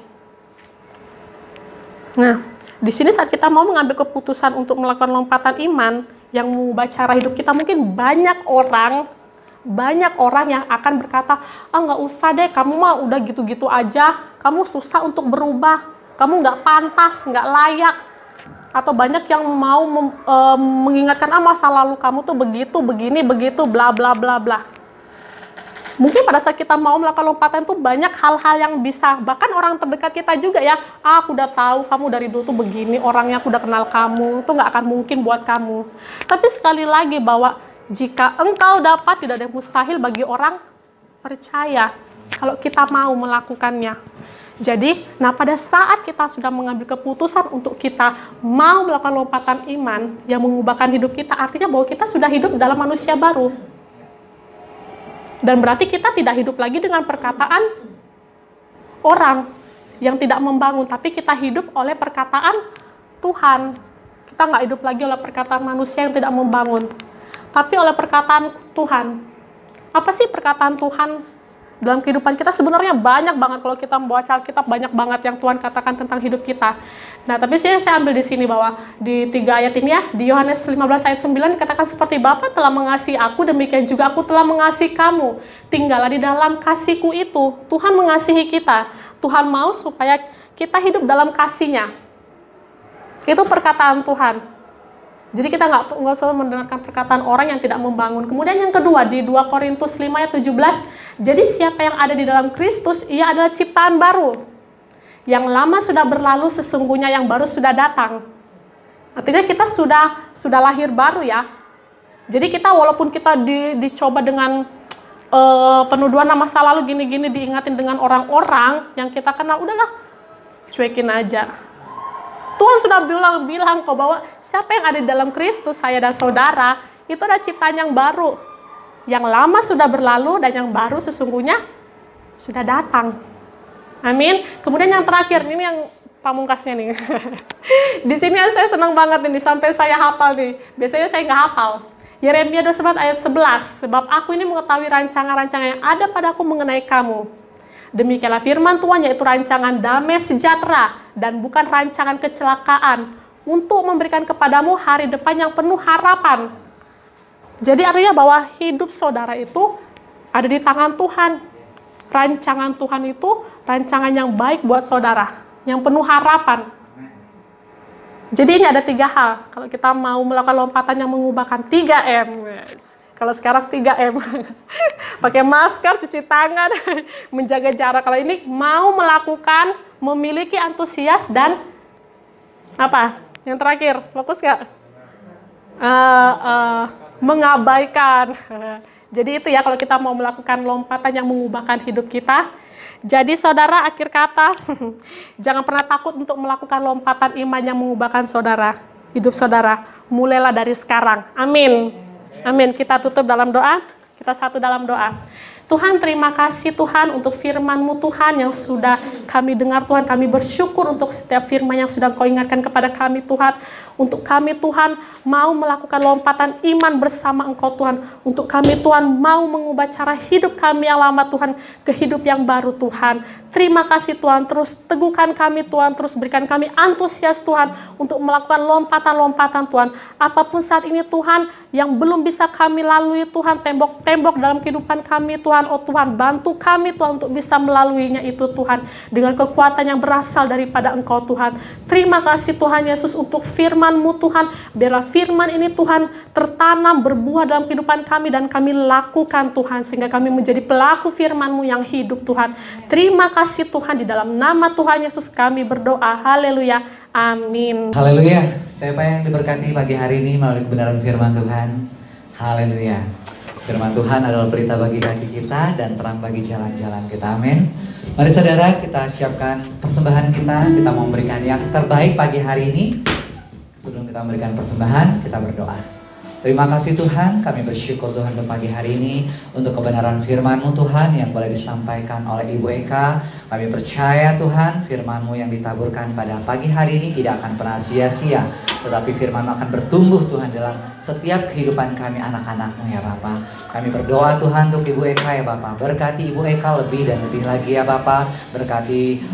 Nah, di sini saat kita mau mengambil keputusan untuk melakukan lompatan iman yang mengubah cara hidup kita, mungkin banyak orang yang akan berkata, nggak usah deh, kamu mah udah gitu-gitu aja, kamu susah untuk berubah, kamu nggak pantas, nggak layak. Atau banyak yang mau mengingatkan, masa lalu kamu tuh begitu, begini, begitu, bla bla bla bla. Mungkin pada saat kita mau melakukan lompatan tuh banyak hal-hal yang bisa, bahkan orang terdekat kita juga ya, aku udah tahu kamu dari dulu tuh begini, orangnya aku udah kenal kamu, itu nggak akan mungkin buat kamu. Tapi sekali lagi bahwa jika engkau dapat, tidak ada yang mustahil bagi orang percaya kalau kita mau melakukannya. Jadi, pada saat kita sudah mengambil keputusan untuk kita mau melakukan lompatan iman yang mengubahkan hidup kita, artinya bahwa kita sudah hidup dalam manusia baru. Dan berarti kita tidak hidup lagi dengan perkataan orang yang tidak membangun, tapi kita hidup oleh perkataan Tuhan. Kita nggak hidup lagi oleh perkataan manusia yang tidak membangun, tapi oleh perkataan Tuhan. Apa sih perkataan Tuhan? Dalam kehidupan kita sebenarnya banyak banget, kalau kita membaca Alkitab banyak banget yang Tuhan katakan tentang hidup kita. Nah, tapi saya ambil di sini bahwa di 3 ayat ini ya, di Yohanes 15 ayat 9 dikatakan seperti Bapa telah mengasihi aku, demikian juga aku telah mengasihi kamu. Tinggallah di dalam kasihku itu. Tuhan mengasihi kita. Tuhan mau supaya kita hidup dalam kasih-Nya. Itu perkataan Tuhan. Jadi kita nggak usah mendengarkan perkataan orang yang tidak membangun. Kemudian yang kedua, di 2 Korintus 5 ayat 17, jadi siapa yang ada di dalam Kristus, ia adalah ciptaan baru. Yang lama sudah berlalu, sesungguhnya yang baru sudah datang. Artinya kita sudah lahir baru ya. Jadi kita walaupun kita dicoba dengan penuduhan masa lalu gini-gini, diingatin dengan orang-orang yang kita kenal, udahlah, cuekin aja. Tuhan sudah bilang kok bahwa siapa yang ada di dalam Kristus, saya dan saudara, itu adalah ciptaan yang baru. Yang lama sudah berlalu dan yang baru sesungguhnya sudah datang. Amin. Kemudian yang terakhir, ini yang pamungkasnya nih. Di sini saya senang banget ini, sampai saya hafal nih. Biasanya saya nggak hafal. Yeremia 24 ayat 11. Sebab aku ini mengetahui rancangan-rancangan yang ada padaku mengenai kamu. Demikianlah firman Tuhan, yaitu rancangan damai sejahtera dan bukan rancangan kecelakaan, untuk memberikan kepadamu hari depan yang penuh harapan. Jadi artinya bahwa hidup saudara itu ada di tangan Tuhan. Rancangan Tuhan itu rancangan yang baik buat saudara, yang penuh harapan. Jadi ini ada 3 hal. Kalau kita mau melakukan lompatan yang mengubahkan 3M. Kalau sekarang 3M. Pakai masker, cuci tangan, menjaga jarak. Kalau ini mau melakukan, memiliki antusias dan apa? Yang terakhir, fokus gak? Mengabaikan. Jadi itu ya kalau kita mau melakukan lompatan yang mengubahkan hidup kita. Jadi saudara, akhir kata, jangan pernah takut untuk melakukan lompatan iman yang mengubahkan saudara, hidup saudara. Mulailah dari sekarang. Amin. Amin. Kita tutup dalam doa. Kita satu dalam doa. Tuhan, terima kasih Tuhan untuk firman-Mu Tuhan yang sudah kami dengar Tuhan. Kami bersyukur untuk setiap firman yang sudah Kau ingatkan kepada kami Tuhan. Untuk kami Tuhan mau melakukan lompatan iman bersama Engkau Tuhan. Untuk kami Tuhan mau mengubah cara hidup kami yang lama Tuhan ke hidup yang baru Tuhan. Terima kasih Tuhan, terus teguhkan kami Tuhan, terus berikan kami antusias Tuhan untuk melakukan lompatan-lompatan Tuhan. Apapun saat ini Tuhan yang belum bisa kami lalui Tuhan, tembok-tembok dalam kehidupan kami Tuhan, oh Tuhan bantu kami Tuhan untuk bisa melaluinya itu Tuhan, dengan kekuatan yang berasal daripada Engkau Tuhan. Terima kasih Tuhan Yesus untuk firman-Mu Tuhan, biarlah firman ini Tuhan tertanam, berbuah dalam kehidupan kami dan kami lakukan Tuhan, sehingga kami menjadi pelaku firman-Mu yang hidup Tuhan. Terima kasih Tuhan, di dalam nama Tuhan Yesus kami berdoa, haleluya, amin. Haleluya. Siapa yang diberkati pagi hari ini melalui kebenaran firman Tuhan? Haleluya. Firman Tuhan adalah berita bagi kaki kita dan terang bagi jalan-jalan kita. Amin. Mari saudara, kita siapkan persembahan kita. Kita mau memberikan yang terbaik pagi hari ini. Sebelum kita memberikan persembahan, kita berdoa. Terima kasih Tuhan, kami bersyukur Tuhan untuk pagi hari ini, untuk kebenaran firman-Mu Tuhan yang boleh disampaikan oleh Ibu Eka. Kami percaya Tuhan, firman-Mu yang ditaburkan pada pagi hari ini tidak akan pernah sia-sia, tetapi firman-Mu akan bertumbuh Tuhan dalam setiap kehidupan kami anak-anak-Mu ya Bapa. Kami berdoa Tuhan untuk Ibu Eka ya Bapa. Berkati Ibu Eka lebih dan lebih lagi ya Bapa. Berkati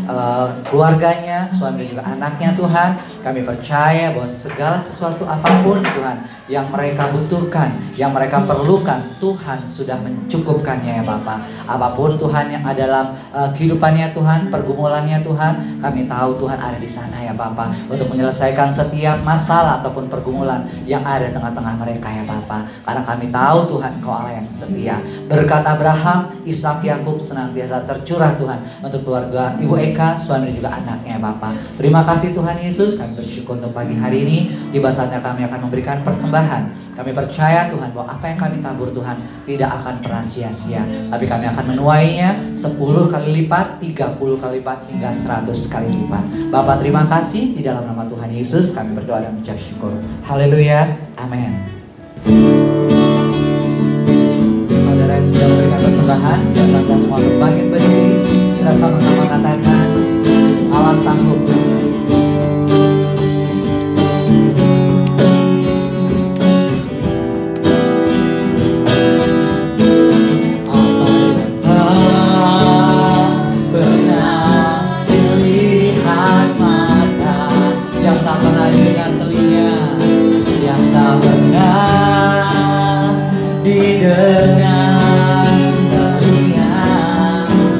keluarganya, suami dan juga anaknya Tuhan. Kami percaya bahwa segala sesuatu apapun Tuhan yang mereka butuhkan, yang mereka perlukan, Tuhan sudah mencukupkannya ya Bapa. Apapun Tuhan yang ada dalam kehidupannya Tuhan, pergumulannya Tuhan, kami tahu Tuhan ada di sana ya Bapa, untuk menyelesaikan setiap masalah ataupun pergumulan yang ada di tengah-tengah mereka ya Bapa. Karena kami tahu Tuhan Kau Allah yang setia. Berkat Abraham, Ishak, Yakub senantiasa tercurah Tuhan untuk keluarga Ibu Eka, suami dan juga anaknya ya Bapa. Terima kasih Tuhan Yesus, kami bersyukur untuk pagi hari ini. Tiba saatnya kami akan memberikan persembahan Kami percaya Tuhan bahwa apa yang kami tabur Tuhan tidak akan pernah sia-sia, tapi kami akan menuainya 10 kali lipat, 30 kali lipat, hingga 100 kali lipat. Bapak terima kasih, di dalam nama Tuhan Yesus kami berdoa dan mengucap syukur. Haleluya, amin. Saudara yang sudah memberikan persembahan, saya minta semua berbangkit berdiri. Kita sama-sama katakan, Allah sanggup. Didengar telinga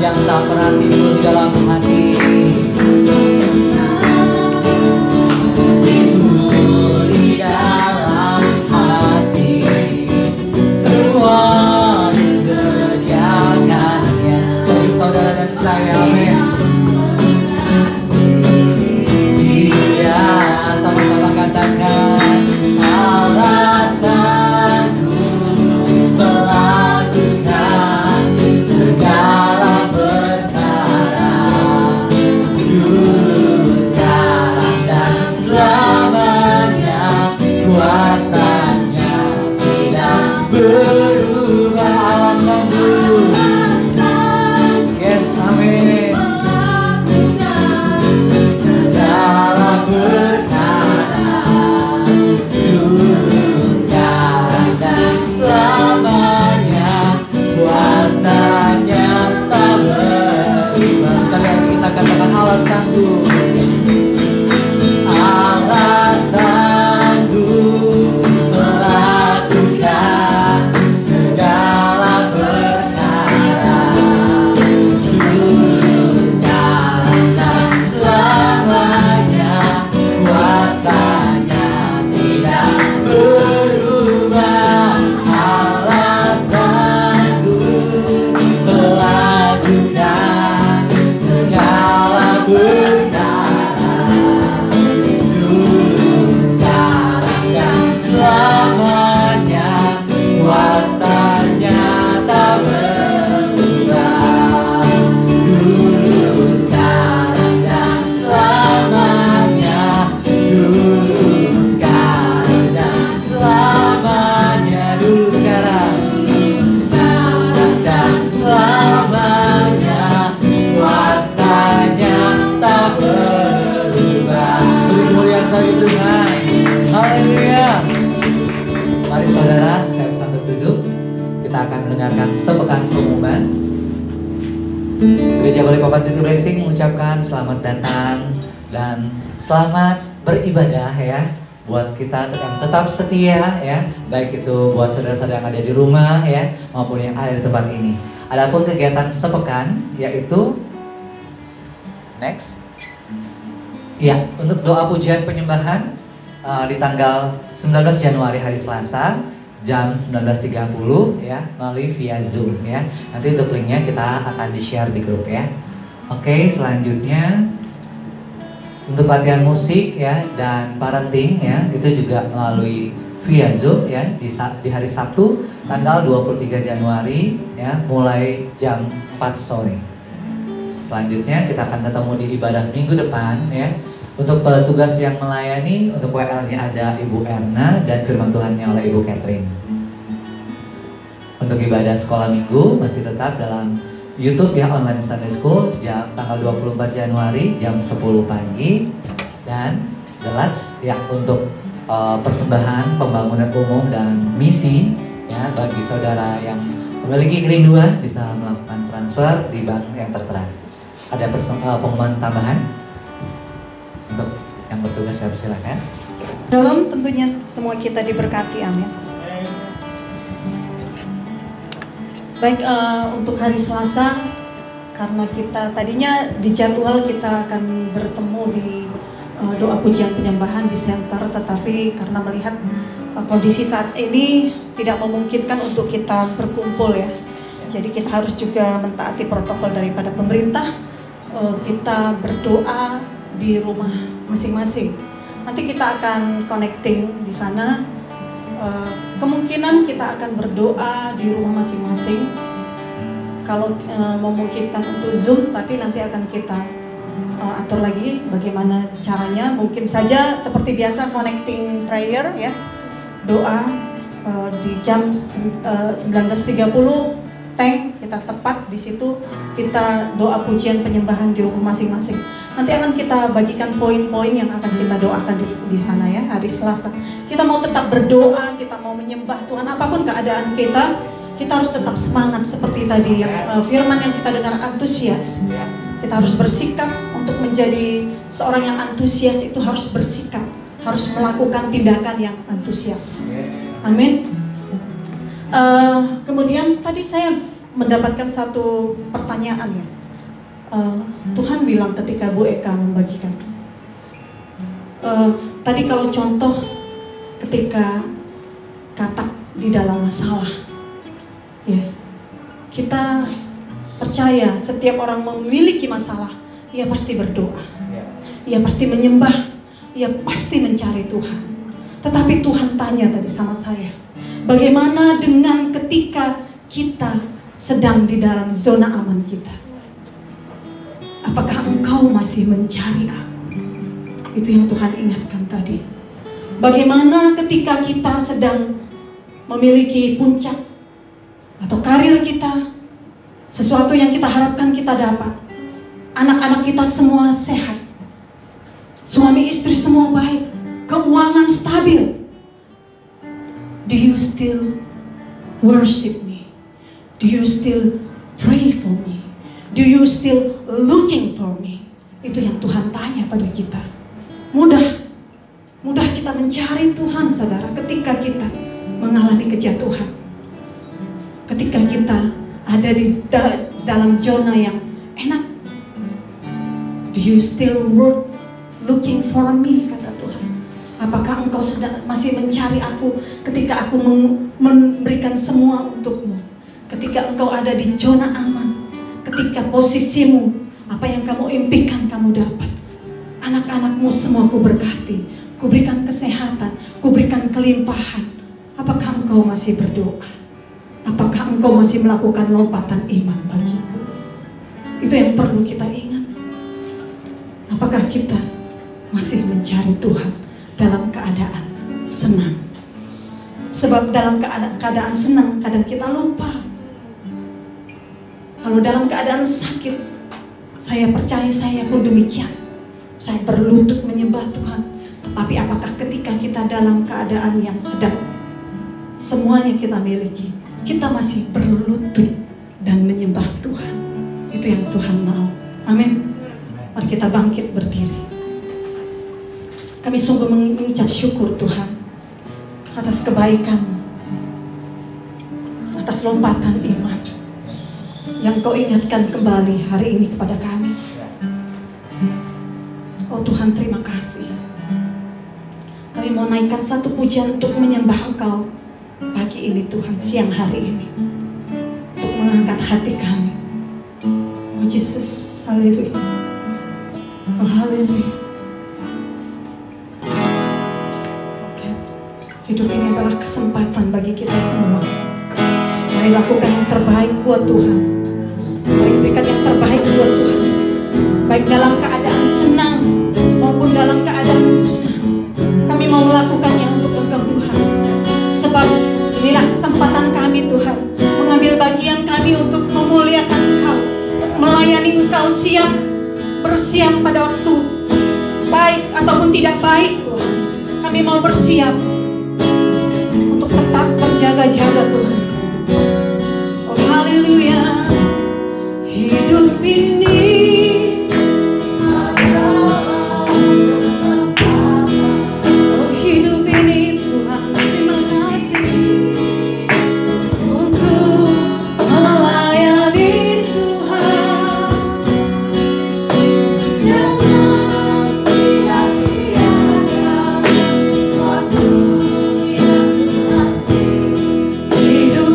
yang tak pernah timbul dalam hati, timbul di dalam hati, semua disediakannya bagi saudara dan saya. Amin. Dia sama-sama katakan, alasanku melakukan segala perkara, dulu, sekarang, dan selamanya. Kuasanya tidak berubah. Alasanku, yes, amin. Segala perkara, dulu, sekarang, dan selamanya. Kuasanya tak berubah. Sekali lagi kita katakan, alasanku, alasanku melakukan segala perkara, dulu, sekarang, dan selamanya. Kuasanya tidak berubah. Alasanku melakukan segala perkara, dulu, sekarang, dan selamanya. Kuasanya tak berubah, dulu, sekarang, dan selamanya. Dulu, sekarang, dan selamanya. Dulu, sekarang, dan selamanya. Kuasanya tak berubah. Beri kemuliaan bagi Tuhan. Haleluya. Mari saudara, saya bersatu duduk. Kita akan mendengarkan sepekan pengumuman. Gereja Balikpapan City Blessing mengucapkan selamat datang dan selamat beribadah ya, buat kita yang tetap setia ya, baik itu buat saudara-saudara yang ada di rumah ya, maupun yang ada di tempat ini. Adapun kegiatan sepekan yaitu next ya, untuk doa pujian penyembahan di tanggal 19 Januari hari Selasa jam 19.30 ya, melalui via Zoom ya. Nanti untuk linknya kita akan di-share di grup ya. Oke, selanjutnya untuk latihan musik ya dan parenting ya, itu juga melalui via Zoom ya di hari Sabtu tanggal 23 Januari ya, mulai jam 4 sore. Selanjutnya kita akan ketemu di ibadah minggu depan ya. Untuk petugas yang melayani, untuk WL-nya ada Ibu Erna dan firman Tuhannya oleh Ibu Catherine. Untuk ibadah sekolah minggu masih tetap dalam YouTube ya, online Sunday School jam tanggal 24 Januari jam 10 pagi. Dan the last ya, untuk persembahan pembangunan umum dan misi ya, bagi saudara yang memiliki kerinduan bisa melakukan transfer di bank yang tertera. Ada pengumuman tambahan? Untuk yang bertugas saya persilakan. Shalom, tentunya semua kita diberkati, amin. Baik, untuk hari Selasa, karena kita tadinya di jadwal kita akan bertemu di doa pujian penyembahan di center, tetapi karena melihat kondisi saat ini tidak memungkinkan untuk kita berkumpul ya. Jadi kita harus juga mentaati protokol daripada pemerintah. Kita berdoa di rumah masing-masing. Nanti kita akan connecting di sana. Kemungkinan kita akan berdoa di rumah masing-masing. Kalau memungkinkan untuk Zoom, tapi nanti akan kita atur lagi bagaimana caranya. Mungkin saja seperti biasa connecting prayer ya, doa di jam 19.30 tank kita tepat di situ, kita doa pujian penyembahan di rumah masing-masing. Nanti akan kita bagikan poin-poin yang akan kita doakan di sana ya, hari Selasa. Kita mau tetap berdoa, kita mau menyembah Tuhan, apapun keadaan kita harus tetap semangat seperti tadi yang firman yang kita dengar, antusias. Kita harus bersikap untuk menjadi seorang yang antusias, itu harus bersikap, harus melakukan tindakan yang antusias. Amin. Kemudian tadi saya mendapatkan satu pertanyaan ya. Tuhan bilang ketika Bu Eka membagikan, tadi kalau contoh ketika katak di dalam masalah, ya kita percaya setiap orang memiliki masalah, ia pasti berdoa, ia pasti menyembah, ia pasti mencari Tuhan. Tetapi Tuhan tanya tadi sama saya, bagaimana dengan ketika kita sedang di dalam zona aman kita? Apakah engkau masih mencari aku? Itu yang Tuhan ingatkan tadi. Bagaimana ketika kita sedang memiliki puncak atau karir kita, sesuatu yang kita harapkan kita dapat, anak-anak kita semua sehat, suami istri semua baik, keuangan stabil. Do you still worship me? Do you still pray for me? Do you still looking for me? Itu yang Tuhan tanya pada kita. Mudah kita mencari Tuhan, saudara, ketika kita mengalami kejatuhan, ketika kita ada di dalam zona yang enak. Do you still looking for me, kata Tuhan. Apakah engkau masih mencari aku ketika aku memberikan semua untukmu? Ketika engkau ada di zona aman, ketika posisimu, apa yang kamu impikan kamu dapat. Anak-anakmu semua ku berkati, ku berikan kesehatan, ku berikan kelimpahan. Apakah engkau masih berdoa? Apakah engkau masih melakukan lompatan iman bagiku? Itu yang perlu kita ingat. Apakah kita masih mencari Tuhan dalam keadaan senang? Sebab dalam keadaan senang kadang kita lupa. Kalau dalam keadaan sakit, saya percaya saya pun demikian. Saya berlutut menyembah Tuhan. Tetapi apakah ketika kita dalam keadaan yang sedang semuanya kita miliki, kita masih berlutut dan menyembah Tuhan? Itu yang Tuhan mau. Amin. Mari kita bangkit berdiri. Kami sungguh mengucap syukur Tuhan atas kebaikan-Mu, atas lompatan iman yang Kau ingatkan kembali hari ini kepada kami. Oh Tuhan, terima kasih. Kami mau naikkan satu pujian untuk menyembah Engkau pagi ini Tuhan, siang hari ini, untuk mengangkat hati kami. Oh Yesus, haleluya. Oh haleluya. Hidup ini adalah kesempatan bagi kita semua. Mari lakukan yang terbaik buat Tuhan. Mari berikan yang terbaik buat Tuhan, baik dalam keadaan senang maupun dalam keadaan susah. Kami mau melakukannya untuk Engkau Tuhan. Sebab inilah kesempatan kami Tuhan, mengambil bagian kami untuk memuliakan Engkau, untuk melayani Engkau, siap bersiap pada waktu baik ataupun tidak baik Tuhan. Kami mau bersiap untuk tetap berjaga-jaga Tuhan. Oh haleluya. Hidup ini hidup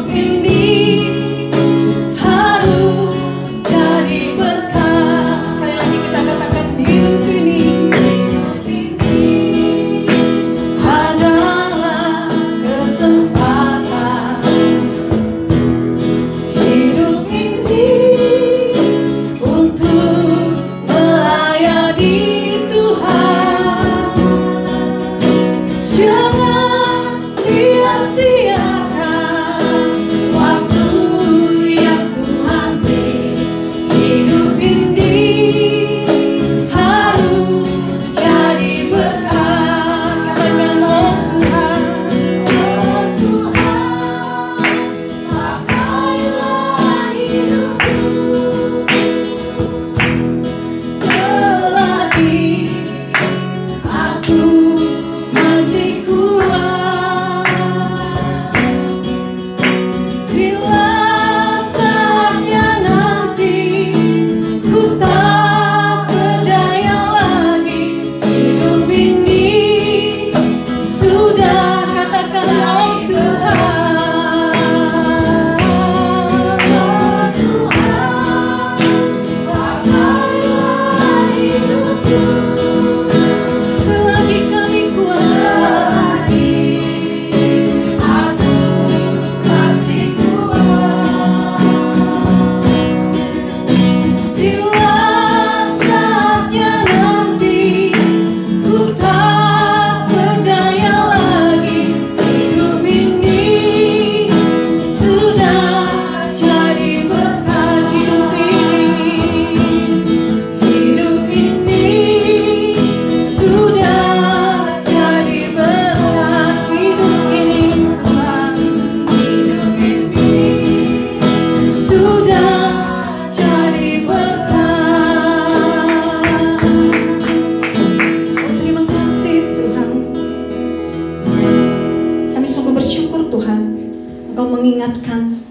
mengingatkan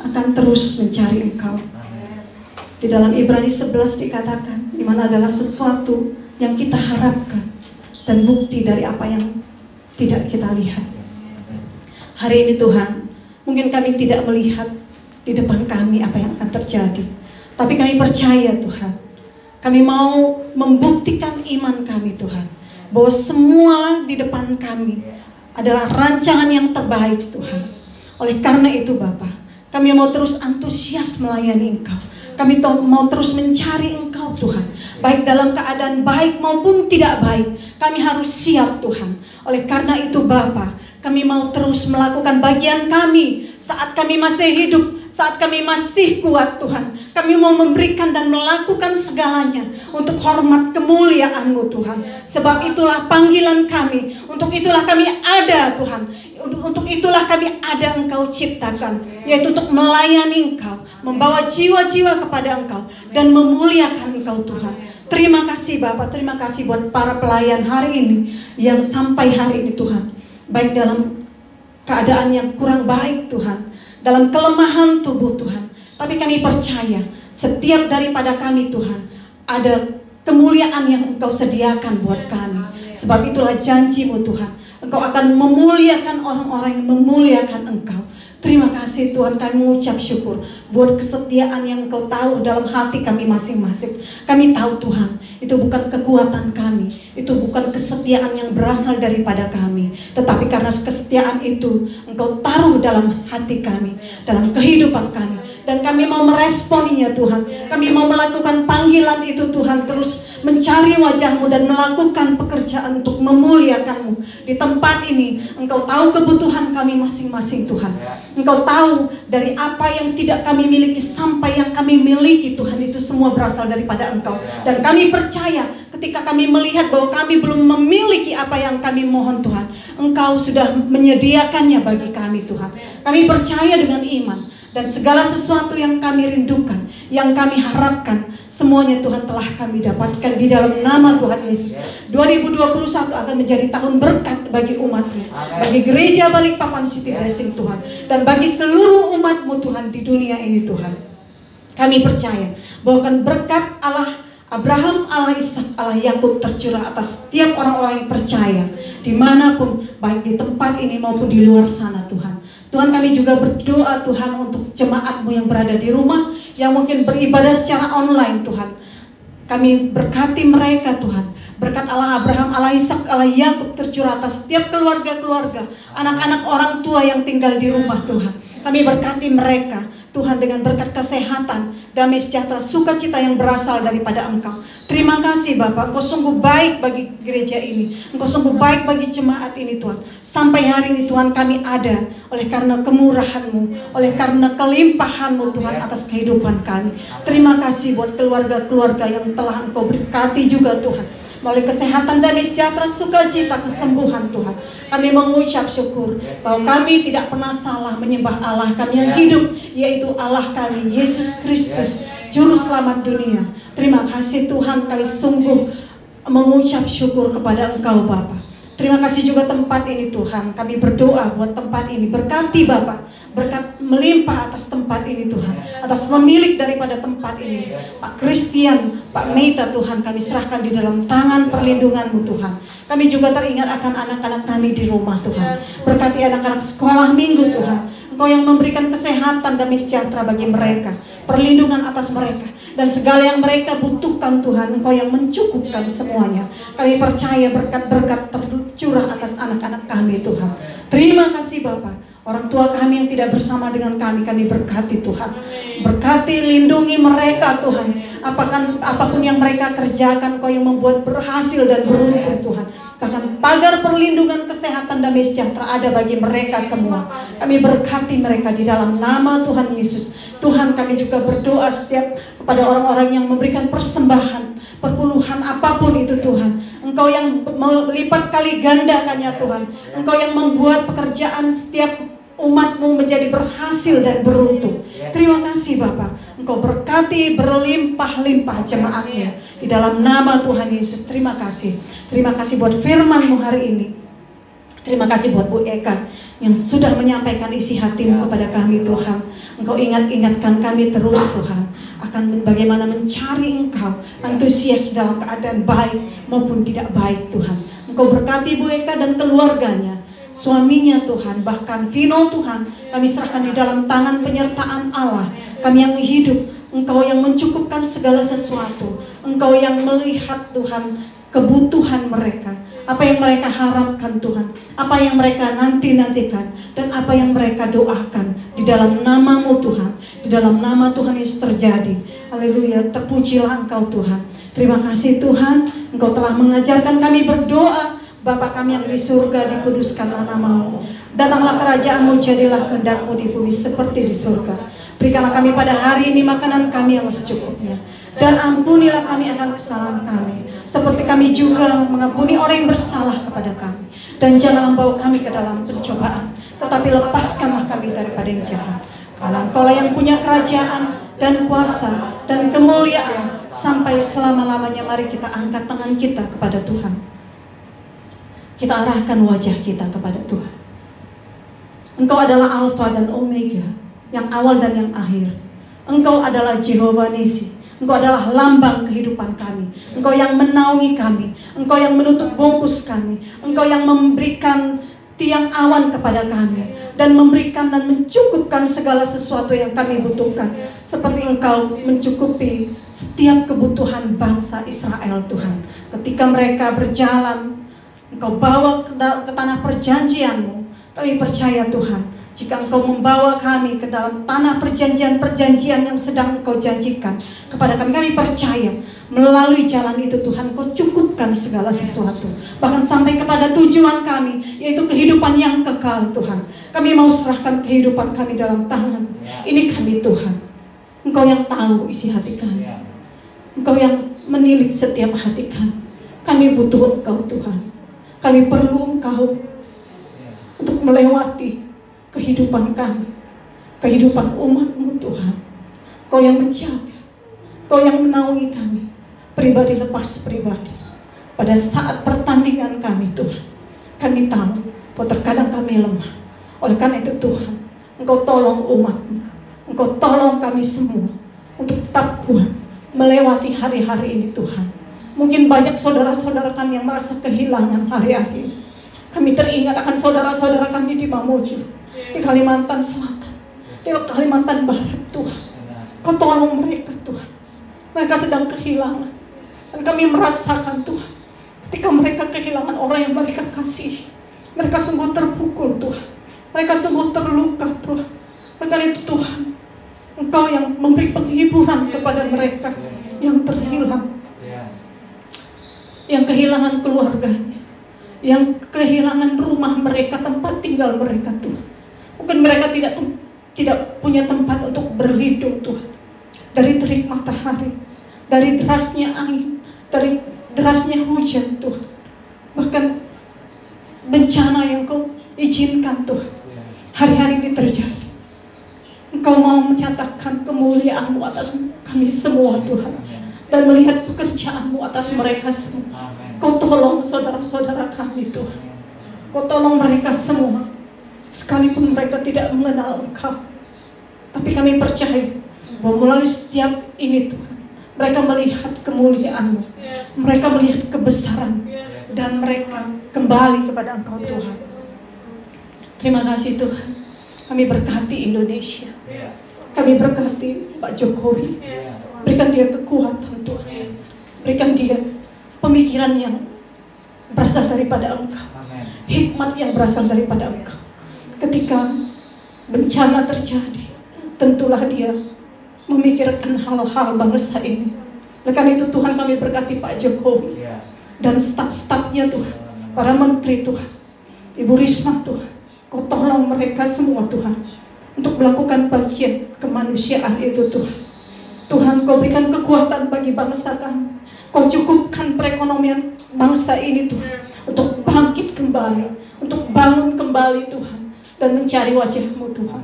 akan terus mencari Engkau. Di dalam Ibrani 11 dikatakan, iman adalah sesuatu yang kita harapkan dan bukti dari apa yang tidak kita lihat. Hari ini Tuhan, mungkin kami tidak melihat di depan kami apa yang akan terjadi, tapi kami percaya Tuhan, kami mau membuktikan iman kami Tuhan, bahwa semua di depan kami adalah rancangan yang terbaik Tuhan. Oleh karena itu Bapa, kami mau terus antusias melayani Engkau. Kami mau terus mencari Engkau Tuhan, baik dalam keadaan baik maupun tidak baik. Kami harus siap Tuhan. Oleh karena itu Bapa, kami mau terus melakukan bagian kami saat kami masih hidup, saat kami masih kuat Tuhan. Kami mau memberikan dan melakukan segalanya untuk hormat kemuliaan-Mu Tuhan. Sebab itulah panggilan kami, untuk itulah kami ada Tuhan. Untuk itulah kami ada Engkau ciptakan, yaitu untuk melayani Engkau, membawa jiwa-jiwa kepada Engkau, dan memuliakan Engkau Tuhan. Terima kasih Bapak, terima kasih buat para pelayan hari ini, yang sampai hari ini Tuhan, baik dalam keadaan yang kurang baik Tuhan, dalam kelemahan tubuh Tuhan, tapi kami percaya setiap daripada kami Tuhan, ada kemuliaan yang Engkau sediakan buat kami. Sebab itulah janji-Mu Tuhan, Engkau akan memuliakan orang-orang yang memuliakan Engkau. Terima kasih Tuhan, kami mengucap syukur buat kesetiaan yang Engkau tahu dalam hati kami masing-masing. Kami tahu Tuhan, itu bukan kekuatan kami, itu bukan kesetiaan yang berasal daripada kami, tetapi karena kesetiaan itu Engkau taruh dalam hati kami, dalam kehidupan kami, dan kami mau meresponinya Tuhan. Kami mau melakukan panggilan itu Tuhan, terus mencari wajah-Mu dan melakukan pekerjaan untuk memuliakan-Mu. Di tempat ini Engkau tahu kebutuhan kami masing-masing Tuhan. Engkau tahu dari apa yang tidak kami miliki sampai yang kami miliki Tuhan, itu semua berasal daripada Engkau. Dan kami percaya ketika kami melihat bahwa kami belum memiliki apa yang kami mohon Tuhan, Engkau sudah menyediakannya bagi kami Tuhan. Kami percaya dengan iman, dan segala sesuatu yang kami rindukan, yang kami harapkan, semuanya Tuhan telah kami dapatkan di dalam nama Tuhan Yesus. 2021 akan menjadi tahun berkat bagi umat-Mu, bagi gereja Balikpapan City Blessing Tuhan, dan bagi seluruh umat-Mu Tuhan di dunia ini Tuhan. Kami percaya bahwa akan berkat Allah Abraham, Allah Ishak, Allah Yakub tercurah atas setiap orang-orang yang percaya, dimanapun, baik di tempat ini maupun di luar sana Tuhan. Tuhan, kami juga berdoa Tuhan untuk jemaat-Mu yang berada di rumah, yang mungkin beribadah secara online Tuhan. Kami berkati mereka Tuhan. Berkat Allah Abraham, Allah Ishak, Allah Yakub tercurah atas setiap keluarga-keluarga, anak-anak orang tua yang tinggal di rumah Tuhan. Kami berkati mereka Tuhan dengan berkat kesehatan, damai sejahtera, sukacita yang berasal daripada Engkau. Terima kasih Bapak, Engkau sungguh baik bagi gereja ini, Engkau sungguh baik bagi jemaat ini Tuhan. Sampai hari ini Tuhan kami ada oleh karena kemurahan-Mu, oleh karena kelimpahan-Mu Tuhan atas kehidupan kami. Terima kasih buat keluarga-keluarga yang telah Engkau berkati juga Tuhan, melalui kesehatan, damai sejahtera, sukacita, kesembuhan Tuhan. Kami mengucap syukur bahwa kami tidak pernah salah menyembah Allah kami yang hidup, yaitu Allah kami, Yesus Kristus, Juru Selamat dunia. Terima kasih Tuhan, kami sungguh mengucap syukur kepada Engkau Bapa. Terima kasih juga tempat ini Tuhan. Kami berdoa buat tempat ini. Berkati Bapak, berkat melimpah atas tempat ini Tuhan, atas pemilik daripada tempat ini, Pak Christian, Pak Meita Tuhan, kami serahkan di dalam tangan perlindungan-Mu Tuhan. Kami juga teringat akan anak-anak kami di rumah Tuhan. Berkati anak-anak sekolah minggu Tuhan. Engkau yang memberikan kesehatan, damai sejahtera bagi mereka, perlindungan atas mereka, dan segala yang mereka butuhkan Tuhan, Engkau yang mencukupkan semuanya. Kami percaya berkat-berkat tercurah atas anak-anak kami Tuhan. Terima kasih Bapak. Orang tua kami yang tidak bersama dengan kami berkati Tuhan. Berkati, lindungi mereka Tuhan. Apapun yang mereka kerjakan, Kau yang membuat berhasil dan beruntung Tuhan. Bahkan pagar perlindungan, kesehatan, damai sejahtera ada bagi mereka semua. Kami berkati mereka di dalam nama Tuhan Yesus. Tuhan, kami juga berdoa setiap kepada orang-orang yang memberikan persembahan, perpuluhan apapun itu Tuhan. Engkau yang melipat kali gandakannya Tuhan. Engkau yang membuat pekerjaan setiap umat-Mu menjadi berhasil dan beruntung. Terima kasih Bapak. Engkau berkati berlimpah-limpah jemaat-Mu di dalam nama Tuhan Yesus. Terima kasih. Terima kasih buat firman-Mu hari ini. Terima kasih buat Bu Eka yang sudah menyampaikan isi hatimu kepada kami Tuhan. Engkau ingatkan kami terus Tuhan akan bagaimana mencari Engkau, antusias dalam keadaan baik maupun tidak baik Tuhan. Engkau berkati Bu Eka dan keluarganya, suaminya Tuhan, bahkan Vino Tuhan, kami serahkan di dalam tangan penyertaan Allah. Kami yang hidup, Engkau yang mencukupkan segala sesuatu, Engkau yang melihat Tuhan kebutuhan mereka, apa yang mereka harapkan Tuhan, apa yang mereka nantikan, dan apa yang mereka doakan di dalam nama-Mu Tuhan, di dalam nama Tuhan Yesus terjadi. Haleluya, terpujilah Engkau Tuhan. Terima kasih Tuhan, Engkau telah mengajarkan kami berdoa. Bapa kami yang di surga, dikuduskanlah nama-Mu. Datanglah kerajaan-Mu, jadilah kehendak-Mu di bumi seperti di surga. Berikanlah kami pada hari ini makanan kami yang secukupnya. Dan ampunilah kami akan kesalahan kami, seperti kami juga mengampuni orang yang bersalah kepada kami. Dan janganlah bawa kami ke dalam pencobaan, tetapi lepaskanlah kami daripada yang jahat. Karena Engkaulah yang punya kerajaan dan kuasa dan kemuliaan sampai selama-lamanya. Mari kita angkat tangan kita kepada Tuhan. Kita arahkan wajah kita kepada Tuhan. Engkau adalah Alfa dan Omega, yang awal dan yang akhir. Engkau adalah Jehovah Nisi. Engkau adalah lambang kehidupan kami. Engkau yang menaungi kami. Engkau yang menutup bungkus kami. Engkau yang memberikan tiang awan kepada kami, dan memberikan dan mencukupkan segala sesuatu yang kami butuhkan. Seperti Engkau mencukupi setiap kebutuhan bangsa Israel Tuhan. Ketika mereka berjalan, Engkau bawa ke tanah perjanjian-Mu. Kami percaya Tuhan, jika Engkau membawa kami ke dalam tanah perjanjian-perjanjian yang sedang Engkau janjikan kepada kami, kami percaya melalui jalan itu Tuhan, Engkau cukupkan segala sesuatu. Bahkan sampai kepada tujuan kami, yaitu kehidupan yang kekal Tuhan. Kami mau serahkan kehidupan kami dalam tangan. Ini kami Tuhan. Engkau yang tahu isi hati kami. Engkau yang menilik setiap hati kami. Kami butuh Engkau Tuhan. Kami perlu Engkau untuk melewati kehidupan kami, kehidupan umat-Mu Tuhan. Kau yang menjaga, Kau yang menaungi kami, pribadi lepas pribadi. Pada saat pertandingan kami Tuhan, kami tahu bahwa terkadang kami lemah. Oleh karena itu Tuhan, Engkau tolong umat-Mu, Engkau tolong kami semua untuk tetap kuat melewati hari-hari ini Tuhan. Mungkin banyak saudara-saudara kami yang merasa kehilangan hari-hari ini. Kami teringat akan saudara-saudara kami di Mamuju, di Kalimantan Selatan, di Kalimantan Barat Tuhan. Kau tolong mereka Tuhan. Mereka sedang kehilangan. Dan kami merasakan Tuhan, ketika mereka kehilangan orang yang mereka kasih, mereka sungguh terpukul Tuhan. Mereka sungguh terluka Tuhan. Oleh itu Tuhan, Engkau yang memberi penghiburan kepada mereka yang terhilang, yang kehilangan keluarganya, yang kehilangan rumah mereka, tempat tinggal mereka Tuhan. Mungkin mereka tidak punya tempat untuk berlindung Tuhan, dari terik matahari, dari derasnya angin, dari derasnya hujan Tuhan. Bahkan bencana yang Kau izinkan Tuhan, hari-hari ini terjadi. Engkau mau menyatakan kemuliaan-Mu atas kami semua Tuhan, dan melihat pekerjaan-Mu atas mereka semua. Kau tolong saudara-saudara kami Tuhan. Kau tolong mereka semua, sekalipun mereka tidak mengenal Engkau. Tapi kami percaya bahwa melalui setiap ini Tuhan, mereka melihat kemuliaan-Mu, mereka melihat kebesaran, dan mereka kembali kepada Engkau Tuhan. Terima kasih Tuhan. Kami berkati Indonesia, kami berkati Pak Jokowi. Berikan dia kekuatan Tuhan, berikan dia pemikiran yang berasal daripada Engkau, hikmat yang berasal daripada Engkau. Ketika bencana terjadi, tentulah dia memikirkan hal-hal bangsa ini. Oleh karena itu Tuhan, kami berkati Pak Jokowi dan staf-stafnya Tuhan, para menteri Tuhan, Ibu Risma Tuhan. Kau tolong mereka semua Tuhan, untuk melakukan bagian kemanusiaan itu Tuhan. Tuhan, Kau berikan kekuatan bagi bangsa kami. Kau cukupkan perekonomian bangsa ini Tuhan, untuk bangkit kembali, untuk bangun kembali Tuhan, dan mencari wajah-Mu Tuhan.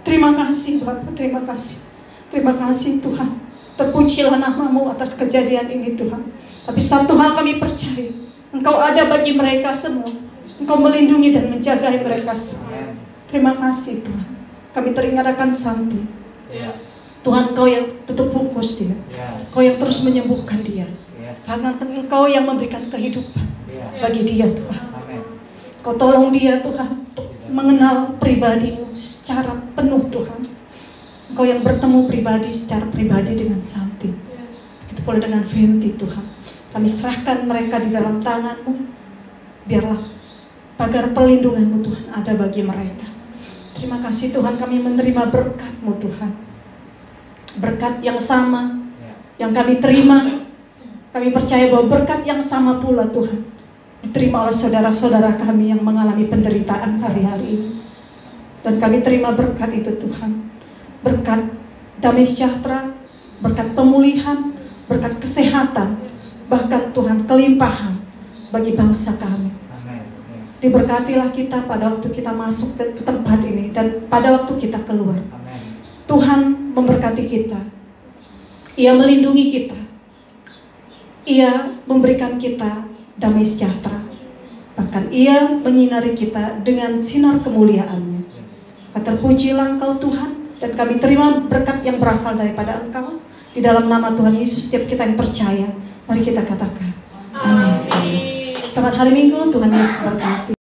Terima kasih Bapak, terima kasih. Terima kasih Tuhan. Terpujilah nama-Mu atas kejadian ini Tuhan. Tapi satu hal kami percaya, Engkau ada bagi mereka semua. Engkau melindungi dan menjaga mereka semua. Terima kasih Tuhan. Kami teringat akan Santi. Yes. Tuhan, Kau yang tutup bungkus dia. Yes. Kau yang terus menyembuhkan dia. Yes. Karena Engkau yang memberikan kehidupan Yeah. bagi dia Tuhan. Amen. Kau tolong dia Tuhan untuk mengenal pribadi-Mu secara penuh Tuhan. Engkau yang bertemu pribadi secara pribadi dengan Santi. Begitu pula dengan Fenty Tuhan. Kami serahkan mereka di dalam tangan-Mu. Biarlah pagar perlindungan-Mu Tuhan ada bagi mereka. Terima kasih Tuhan, kami menerima berkat-Mu Tuhan. Berkat yang sama yang kami terima. Kami percaya bahwa berkat yang sama pula Tuhan diterima oleh saudara-saudara kami yang mengalami penderitaan hari-hari ini. Dan kami terima berkat itu Tuhan. Berkat damai sejahtera, berkat pemulihan, berkat kesehatan, bahkan Tuhan kelimpahan bagi bangsa kami. Amen. Yes. Diberkatilah kita pada waktu kita masuk ke tempat ini dan pada waktu kita keluar. Amen. Tuhan memberkati kita. Ia melindungi kita. Ia memberikan kita damai sejahtera. Bahkan Ia menyinari kita dengan sinar kemuliaan-Nya. Terpujilah Engkau Tuhan, dan kami terima berkat yang berasal daripada Engkau. Di dalam nama Tuhan Yesus, setiap kita yang percaya, mari kita katakan amin. Selamat hari Minggu, Tuhan Yesus berkati.